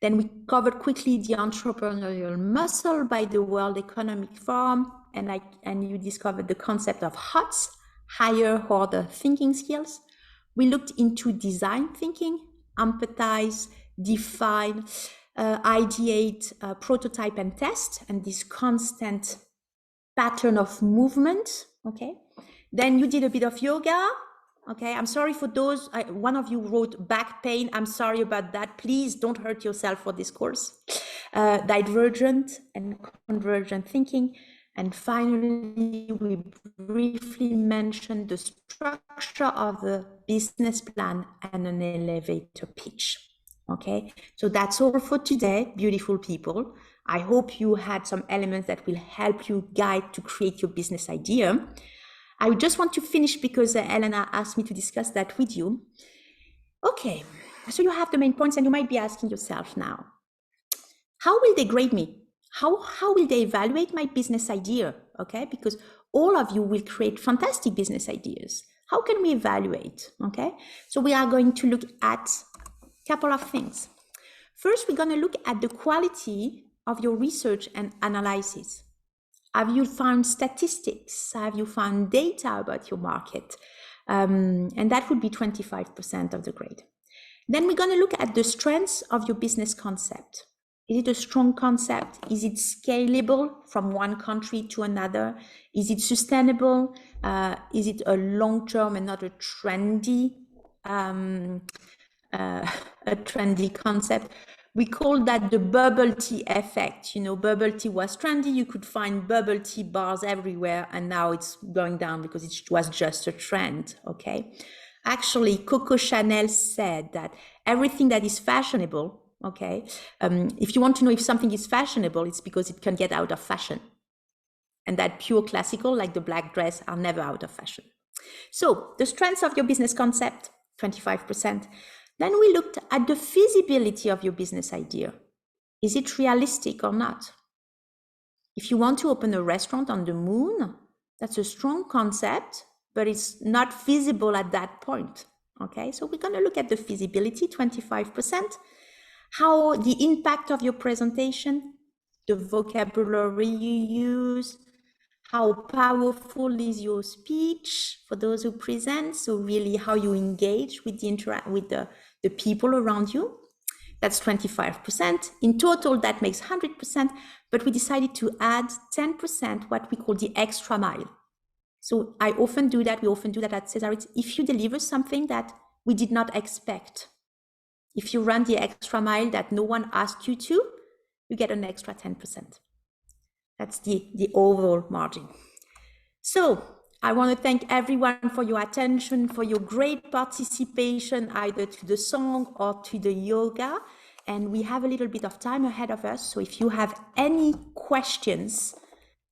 Then we covered quickly the entrepreneurial muscle by the World Economic Forum, and you discovered the concept of HOTS, higher order thinking skills. We looked into design thinking, empathize, define, ideate, prototype, and test, and this constant pattern of movement. Okay. Then you did a bit of yoga. Okay, I'm sorry for those, one of you wrote back pain. I'm sorry about that. Please don't hurt yourself for this course. Divergent and convergent thinking. And finally, we briefly mentioned the structure of the business plan and an elevator pitch. Okay, so that's all for today, beautiful people. I hope you had some elements that will help you guide to create your business idea. I just want to finish because Elena asked me to discuss that with you. Okay, so you have the main points and you might be asking yourself now, how will they grade me? How will they evaluate my business idea? Okay, because all of you will create fantastic business ideas. How can we evaluate? Okay, so we are going to look at a couple of things. First, we're going to look at the quality of your research and analysis. Have you found statistics? Have you found data about your market? And that would be 25% of the grade. Then we're going to look at the strengths of your business concept. Is it a strong concept? Is it scalable from one country to another? Is it sustainable? Is it a long-term and not a trendy concept? We call that the bubble tea effect. You know, bubble tea was trendy. You could find bubble tea bars everywhere, and now it's going down because it was just a trend, okay? Actually, Coco Chanel said that everything that is fashionable, okay, if you want to know if something is fashionable, it's because it can get out of fashion. And that pure classical, like the black dress, are never out of fashion. So the strengths of your business concept, 25%. Then we looked at the feasibility of your business idea. Is it realistic or not? If you want to open a restaurant on the moon, that's a strong concept, but it's not feasible at that point. Okay, so we're going to look at the feasibility, 25%. How the impact of your presentation, the vocabulary you use, how powerful is your speech for those who present. So really how you engage with the people around you. That's 25%. In total, that makes 100%, but we decided to add 10%, what we call the extra mile. So I often do that. We often do that at César Ritz. If you deliver something that we did not expect, if you run the extra mile that no one asked you to, you get an extra 10%. That's the overall margin. So I want to thank everyone for your attention, for your great participation, either to the song or to the yoga. And we have a little bit of time ahead of us. So if you have any questions,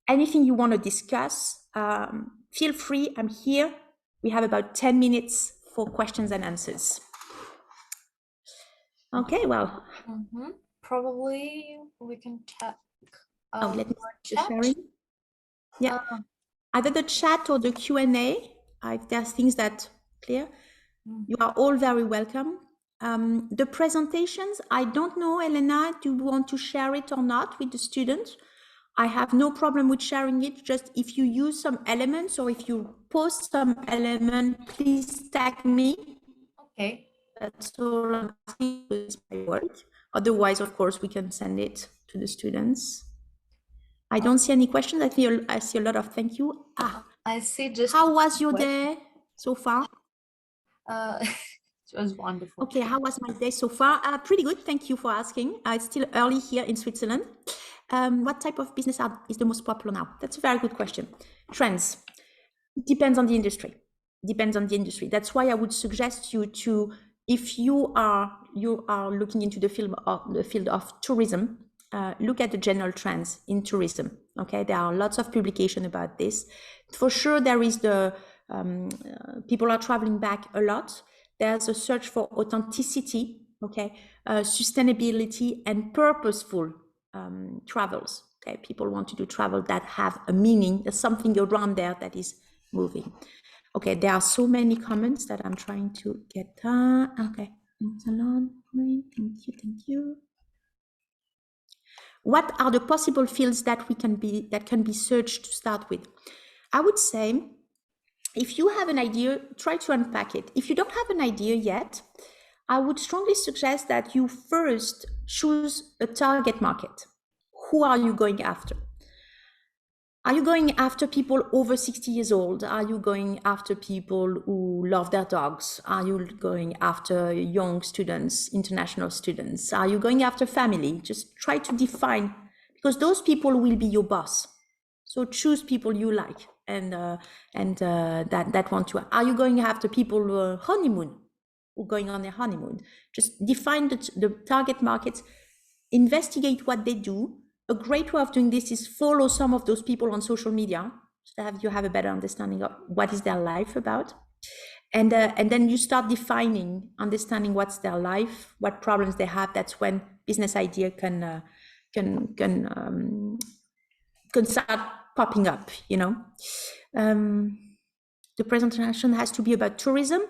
anything you want to discuss, feel free. I'm here. We have about 10 minutes for questions and answers. Okay, well. Probably we can check. Let me see the sharing. Yeah, either the chat or the Q&A. If there's things that clear, you are all very welcome. The presentations, I don't know, Elena, do you want to share it or not with the students? I have no problem with sharing it. Just if you use some elements or if you post some element, please tag me. Okay. That's all I'm asking with my work. Otherwise, of course, we can send it to the students. I don't see any questions. I see a lot of thank you. I see just. How was your day so far? It was wonderful. Okay, how was my day so far? Pretty good. Thank you for asking. It's still early here in Switzerland. What type of business is the most popular now? That's a very good question. Trends. Depends on the industry. Depends on the industry. That's why I would suggest you to, if you are looking into the field of tourism, look at the general trends in tourism. Okay, there are lots of publications about this. For sure, there is the people are traveling back a lot. There's a search for authenticity, okay, sustainability and purposeful travels. Okay, people want to do travel that have a meaning. There's something around there that is moving. Okay, there are so many comments that I'm trying to get. Okay, thank you. What are the possible fields that can be searched to start with? I would say, if you have an idea, try to unpack it. If you don't have an idea yet, I would strongly suggest that you first choose a target market. Who are you going after? Are you going after people over 60 years old? Are you going after people who love their dogs? Are you going after young students, international students? Are you going after family? Just try to define, because those people will be your boss. So choose people you like and that want to. Are you going after people honeymoon, who are going on their honeymoon? Just define the target markets, investigate what they do. A great way of doing this is follow some of those people on social media, so that you have a better understanding of what is their life about. And then you start understanding what's their life, what problems they have. That's when business idea can start popping up, you know. The presentation has to be about tourism.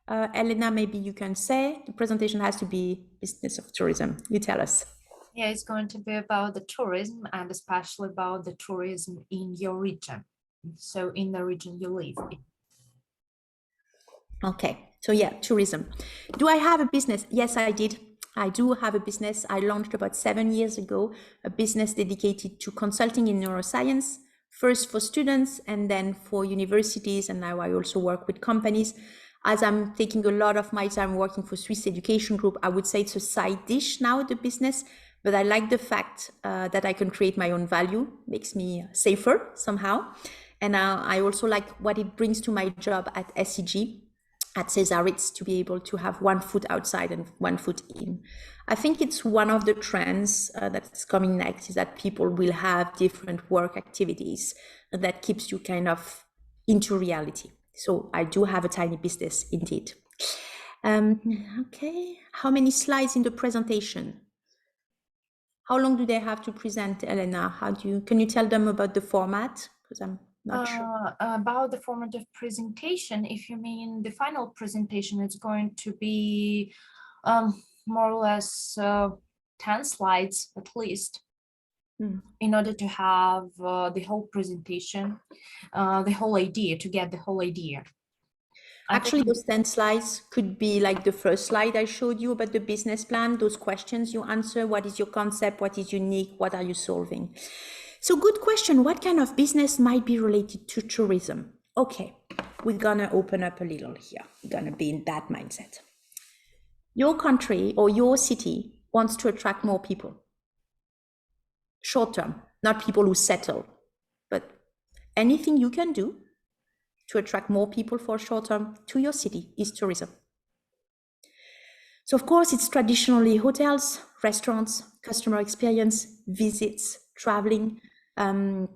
Elena, maybe you can say the presentation has to be business of tourism. You tell us. Yeah, it's going to be about the tourism, and especially about the tourism in your region. So in the region you live in. Okay, so yeah, tourism. Do I have a business? Yes, I did. I do have a business. I launched about 7 years ago, a business dedicated to consulting in neuroscience, first for students and then for universities. And now I also work with companies. As I'm taking a lot of my time working for Swiss Education Group, I would say it's a side dish now, the business. But I like the fact that I can create my own value, makes me safer somehow. And I also like what it brings to my job at SEG, at César Ritz, to be able to have one foot outside and one foot in. I think it's one of the trends that's coming next, is that people will have different work activities that keeps you kind of into reality. So I do have a tiny business indeed. Okay, how many slides in the presentation? How long do they have to present, Elena? Can you tell them about the format? Because I'm not sure. About the format of presentation, if you mean the final presentation, it's going to be more or less 10 slides at least, in order to have the whole presentation, the whole idea, to get the whole idea. Actually, those 10 slides could be like the first slide I showed you about the business plan, those questions you answer. What is your concept? What is unique? What are you solving? So good question. What kind of business might be related to tourism? Okay, we're going to open up a little here. We're going to be in that mindset. Your country or your city wants to attract more people. Short term, not people who settle, but anything you can do to attract more people for short term to your city is tourism. So of course, it's traditionally hotels, restaurants, customer experience, visits, traveling, anything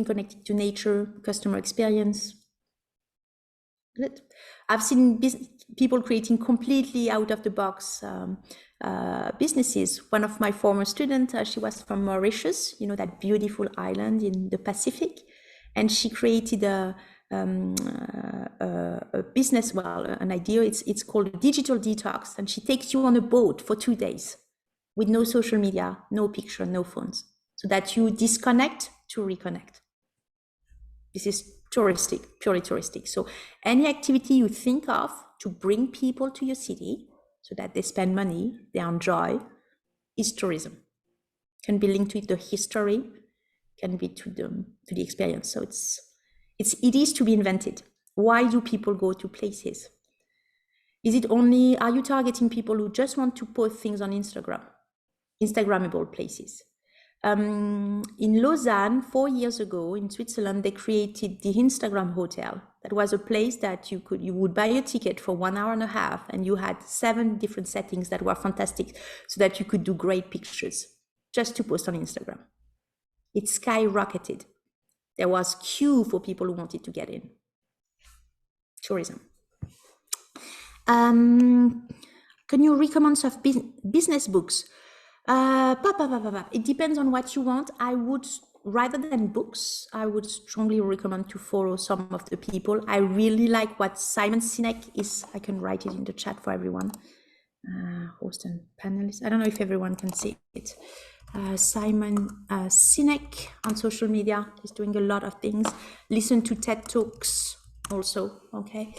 connected to nature, customer experience, I've seen people creating completely out of the box businesses. One of my former students, she was from Mauritius, you know, that beautiful island in the Pacific, and she created a business, well, an idea. It's called Digital Detox, and she takes you on a boat for 2 days with no social media, no picture, no phones, so that you disconnect to reconnect. This is touristic, purely touristic. So any activity you think of to bring people to your city so that they spend money, they enjoy, is tourism. Can be linked to the history, can be to the experience. So it is to be invented. Why do people go to places? Is it only, are you targeting people who just want to post things on Instagram? Instagrammable places. In Lausanne, 4 years ago in Switzerland, they created the Instagram hotel. That was a place that you would buy a ticket for 1.5 hours, and you had 7 different settings that were fantastic, so that you could do great pictures just to post on Instagram. It skyrocketed. There was queue for people who wanted to get in. Tourism. Can you recommend some business books? It depends on what you want. I would, rather than books, I would strongly recommend to follow some of the people. I really like what Simon Sinek is. I can write it in the chat for everyone. Host and panelist. I don't know if everyone can see it. Simon Sinek on social media is doing a lot of things. Listen to TED Talks also, okay?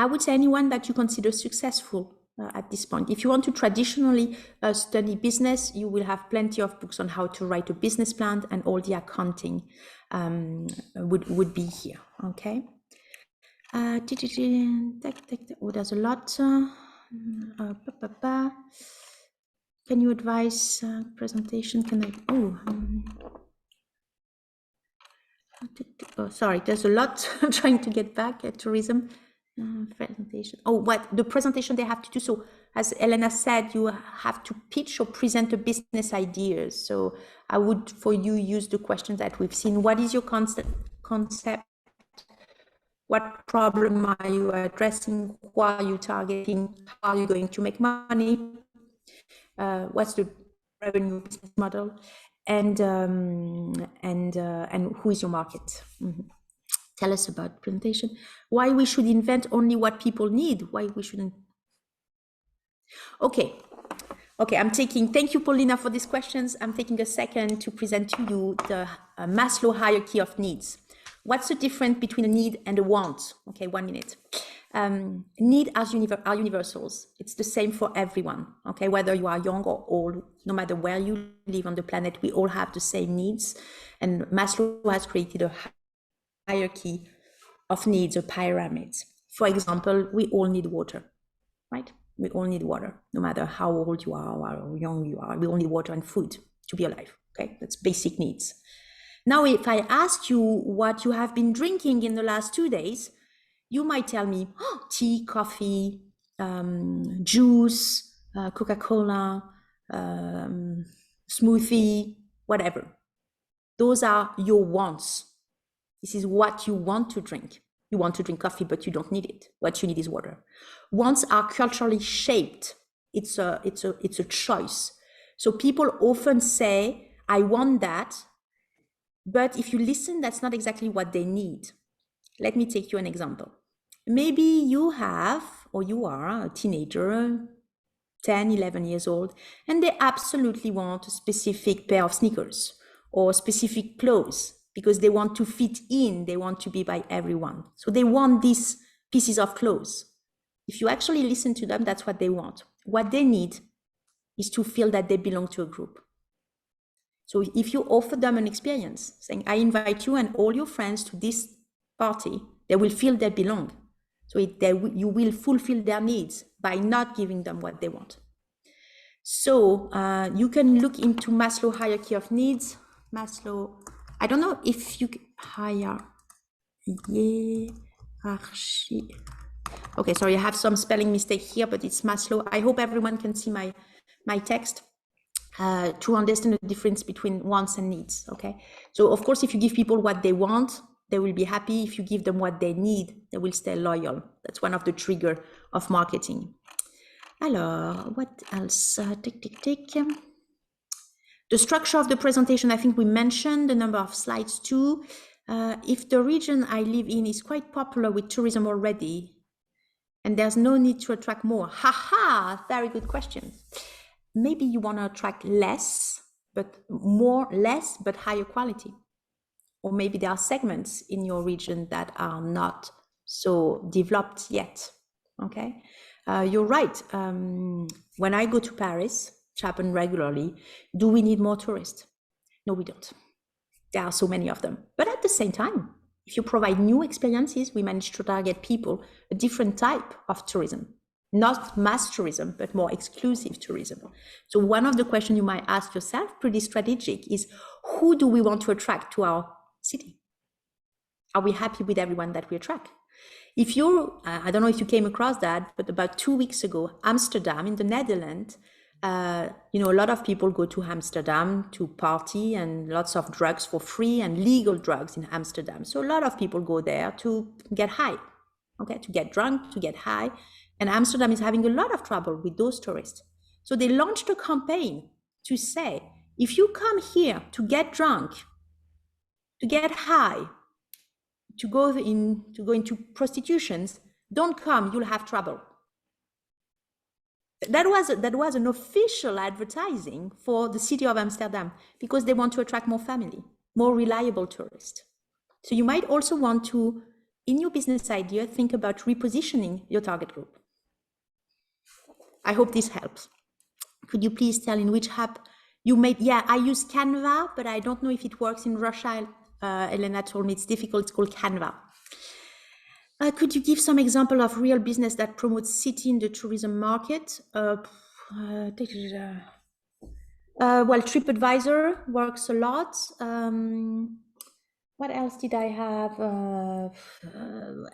I would say anyone that you consider successful at this point. If you want to traditionally study business, you will have plenty of books on how to write a business plan, and all the accounting would be here, okay? Oh, there's a lot. Can you advise presentation? Can I? Oh, sorry, there's a lot. I'm trying to get back at tourism. Presentation. Oh, what the presentation they have to do. So as Elena said, you have to pitch or present a business idea. So I would, for you, use the questions that we've seen. What is your concept? What problem are you addressing? Who are you targeting? How are you going to make money? What's the revenue business model? And who is your market? Tell us about presentation. Why we should invent only what people need? Why we shouldn't? Okay, thank you, Paulina, for these questions. I'm taking a second to present to you the Maslow hierarchy of needs. What's the difference between a need and a want? Okay, 1 minute. Need are universals. It's the same for everyone, okay? Whether you are young or old, no matter where you live on the planet, we all have the same needs. And Maslow has created a hierarchy of needs, or pyramids. For example, we all need water, right? We all need water, no matter how old you are or how young you are. We all need water and food to be alive, okay? That's basic needs. Now, if I ask you what you have been drinking in the last 2 days, you might tell me, oh, tea, coffee, juice, Coca-Cola, smoothie, whatever. Those are your wants. This is what you want to drink. You want to drink coffee, but you don't need it. What you need is water. Wants are culturally shaped. It's a choice. So people often say, I want that. But if you listen, that's not exactly what they need. Let me take you an example. Maybe you have, or you are a teenager, 10, 11 years old, and they absolutely want a specific pair of sneakers or specific clothes because they want to fit in, they want to be by everyone. So they want these pieces of clothes. If you actually listen to them, that's what they want. What they need is to feel that they belong to a group. So if you offer them an experience, saying, I invite you and all your friends to this party, they will feel they belong. So you will fulfill their needs by not giving them what they want. So you can look into Maslow hierarchy of needs. Maslow, I don't know if you hierarchy. Okay, sorry, I have some spelling mistake here, but it's Maslow. I hope everyone can see my text to understand the difference between wants and needs, okay? So of course, if you give people what they want, They will be happy if you give them what they need. They will stay loyal. That's one of the triggers of marketing. Alors, what else? The structure of the presentation, I think we mentioned the number of slides too. If the region I live in is quite popular with tourism already, and there's no need to attract more. Haha, very good question. Maybe you want to attract less, but higher quality. Or maybe there are segments in your region that are not so developed yet. Okay, you're right. When I go to Paris, which happens regularly, do we need more tourists? No, we don't. There are so many of them. But at the same time, if you provide new experiences, we manage to target people a different type of tourism, not mass tourism, but more exclusive tourism. So one of the questions you might ask yourself, pretty strategic, is who do we want to attract to our city? Are we happy with everyone that we attract? If you're, I don't know if you came across that, but about 2 weeks ago, Amsterdam in the Netherlands, a lot of people go to Amsterdam to party, and lots of drugs for free and legal drugs in Amsterdam. So a lot of people go there to get high, okay, to get drunk, to get high. And Amsterdam is having a lot of trouble with those tourists. So they launched a campaign to say, if you come here to get drunk, to get high, to go into prostitutions, don't come, you'll have trouble. That was an official advertising for the city of Amsterdam, because they want to attract more family, more reliable tourists. So you might also want to, in your business idea, think about repositioning your target group. I hope this helps. Could you please tell in which app you made? Yeah, I use Canva, but I don't know if it works in Russia. Elena told me it's difficult. It's called Canva. Could you give some example of real business that promotes city in the tourism market? Well, TripAdvisor works a lot. What else did I have?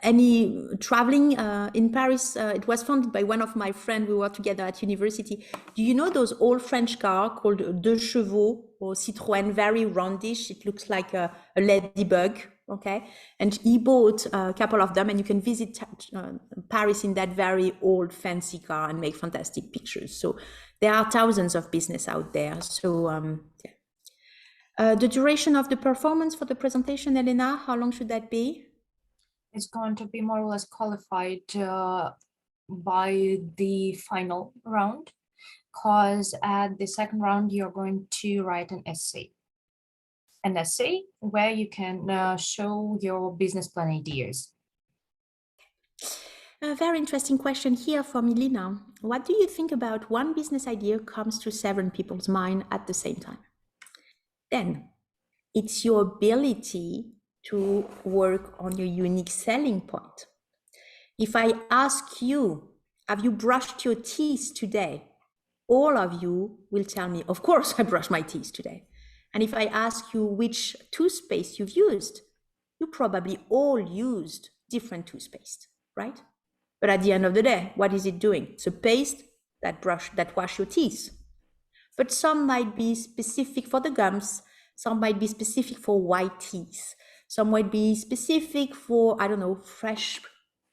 Any traveling in Paris? It was founded by one of my friends. We were together at university. Do you know those old French cars called Deux Chevaux or Citroën, very roundish? It looks like a ladybug, okay? And he bought a couple of them, and you can visit Paris in that very old fancy car and make fantastic pictures. So there are thousands of business out there. So yeah. The duration of the performance for the presentation, Elena, how long should that be? It's going to be more or less qualified by the final round, because at the second round, you're going to write an essay where you can show your business plan ideas. A very interesting question here from Elena. What do you think about one business idea comes to 7 people's mind at the same time? Then it's your ability to work on your unique selling point. If I ask you, have you brushed your teeth today? All of you will tell me, of course I brushed my teeth today. And if I ask you which toothpaste you've used, you probably all used different toothpaste, right? But at the end of the day, what is it doing? It's a paste that wash your teeth. But some might be specific for the gums, some might be specific for white teeth, some might be specific for, I don't know, fresh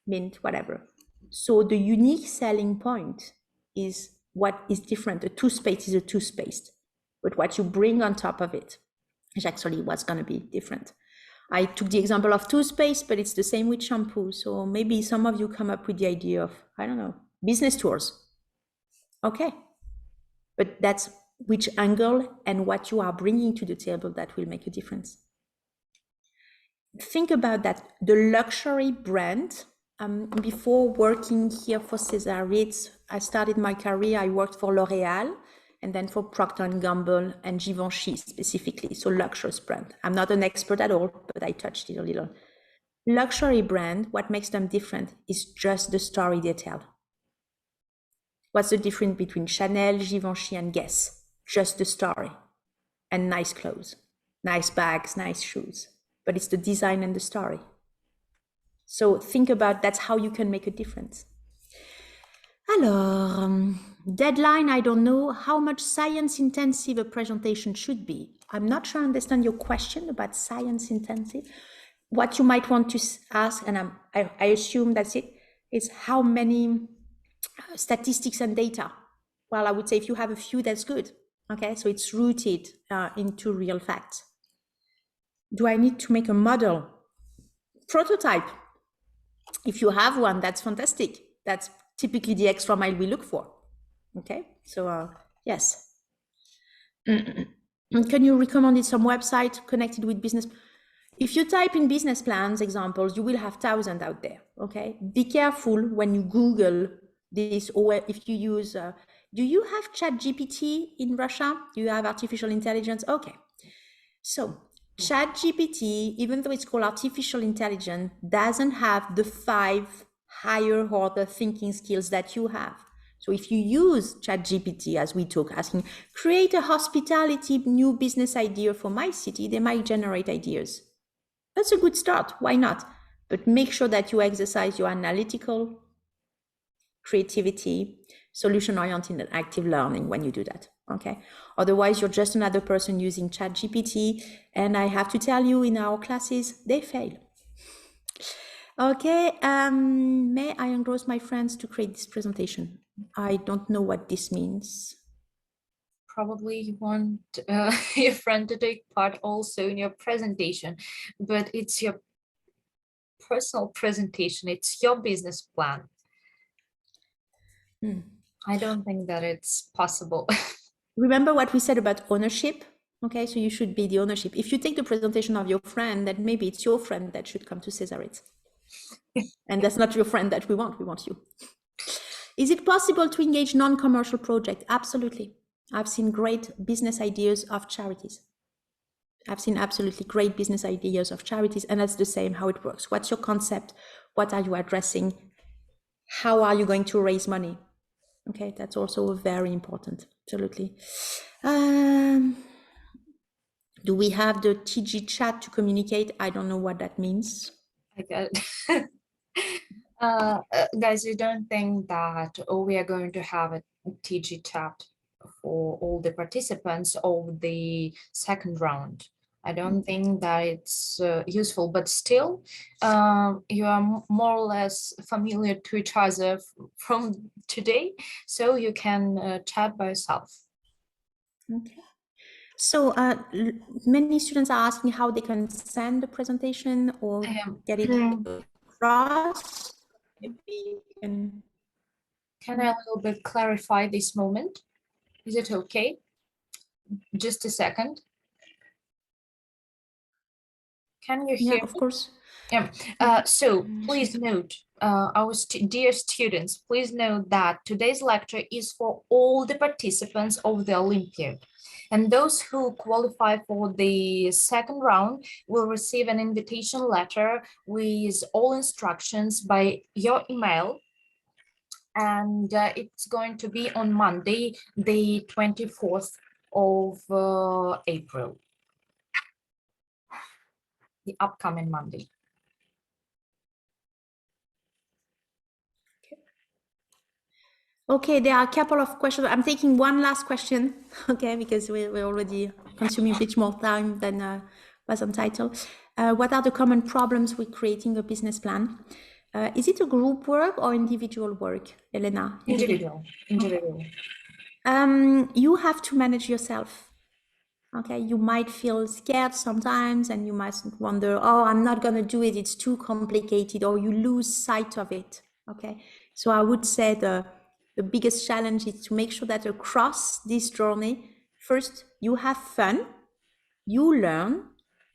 mint, whatever. So the unique selling point is what is different. A toothpaste is a toothpaste, but what you bring on top of it is actually what's going to be different. I took the example of toothpaste, but it's the same with shampoo. So maybe some of you come up with the idea of, I don't know, business tours. Okay, but that's which angle and what you are bringing to the table that will make a difference. Think about that. The luxury brand, before working here for César Ritz, I started my career, I worked for L'Oréal and then for Procter & Gamble and Givenchy specifically, so luxurious brand. I'm not an expert at all, but I touched it a little. Luxury brand, what makes them different is just the story they tell. What's the difference between Chanel, Givenchy, and Guess? Just the story and nice clothes, nice bags, nice shoes, but it's the design and the story. So think about that's how you can make a difference. Alors, deadline, I don't know how much science intensive a presentation should be. I'm not sure I understand your question about science intensive. what you might want to ask, and I assume that's it, is how many statistics and data. Well, I would say if you have a few, that's good. Okay, so it's rooted into real facts. Do I need to make a model? Prototype. If you have one, that's fantastic. That's typically the extra mile we look for. Okay, so yes. Can you recommend some website connected with business? If you type in business plans examples, you will have thousands out there. Okay, be careful when you Google this, or if you use. Do you have ChatGPT in Russia? Do you have artificial intelligence? Okay, so ChatGPT, even though it's called artificial intelligence, doesn't have the 5 higher order thinking skills that you have. So if you use ChatGPT, as we talk, asking, create a hospitality new business idea for my city, they might generate ideas. That's a good start. Why not? But make sure that you exercise your analytical creativity, solution-oriented and active learning when you do that. Okay. Otherwise, you're just another person using ChatGPT. And I have to tell you, in our classes, they fail. Okay. May I engross my friends to create this presentation? I don't know what this means. Probably you want your friend to take part also in your presentation, but it's your personal presentation. It's your business plan. I don't think that it's possible. Remember what we said about ownership? Okay, so you should be the ownership. If you take the presentation of your friend, then maybe it's your friend that should come to César Ritz. And that's not your friend that we want you. Is it possible to engage non-commercial projects? Absolutely. I've seen great business ideas of charities. I've seen absolutely great business ideas of charities, and that's the same how it works. What's your concept? What are you addressing? How are you going to raise money? Okay, that's also very important. Absolutely. Do we have the TG chat to communicate? I don't know what that means. I got it. Guys, you don't think that we are going to have a TG chat for all the participants of the second round? I don't think that it's useful, but still, you are more or less familiar to each other from today, so you can chat by yourself. Okay. So many students are asking how they can send the presentation or get it across. Maybe you can I a little bit clarify this moment? Is it okay? Just a second. Can you hear? Yeah, of course. Yeah. So please note, our dear students, please note that today's lecture is for all the participants of the Olympiad. And those who qualify for the second round will receive an invitation letter with all instructions by your email. And it's going to be on Monday, the 24th of April. The upcoming Monday. Okay, there are a couple of questions. I'm taking one last question, okay, because we're already consuming a bit more time than was on title. What are the common problems with creating a business plan? Is it a group work or individual work, Elena? Individual. You have to manage yourself. Okay, you might feel scared sometimes and you might wonder, oh, I'm not going to do it. It's too complicated, or you lose sight of it. Okay, so I would say the biggest challenge is to make sure that across this journey, first, you have fun, you learn,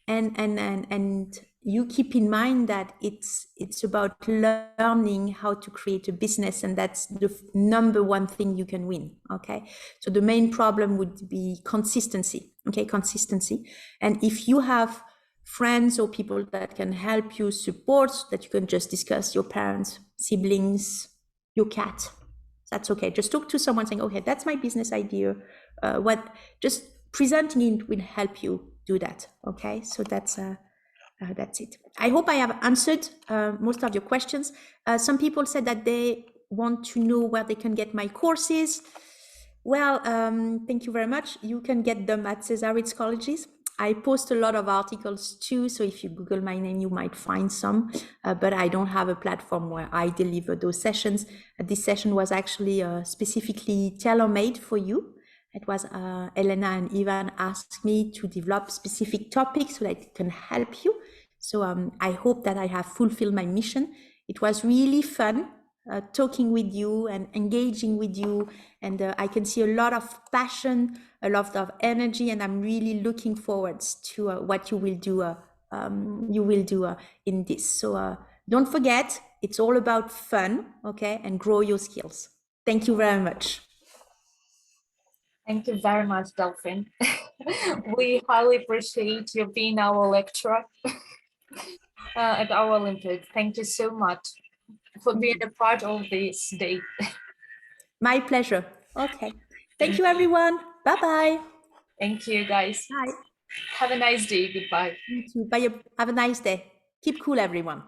and you keep in mind that it's about learning how to create a business, and that's the number one thing you can win. Okay, so the main problem would be consistency. Okay, consistency. And if you have friends or people that can help you support, that you can just discuss, your parents, siblings, your cat, that's okay. Just talk to someone saying, okay, that's my business idea. Just presenting it will help you do that. Okay, so that's it. I hope I have answered most of your questions. Some people said that they want to know where they can get my courses. Well, thank you very much. You can get them at César Ritz Colleges. I post a lot of articles too, so if you Google my name, you might find some, but I don't have a platform where I deliver those sessions. This session was actually specifically tailor-made for you. It was Elena and Ivan asked me to develop specific topics so that it can help you. So I hope that I have fulfilled my mission. It was really fun talking with you and engaging with you, and I can see a lot of passion, a lot of energy, and I'm really looking forward to what you will do. In this. So don't forget, it's all about fun, okay, and grow your skills. Thank you very much. Thank you very much, Delfin. We highly appreciate you being our lecturer at our Olympiad. Thank you so much for being a part of this day. My pleasure. Okay. Thank you, everyone. Bye-bye. Thank you, guys. Bye. Have a nice day. Goodbye. You too. Bye. Have a nice day. Keep cool, everyone.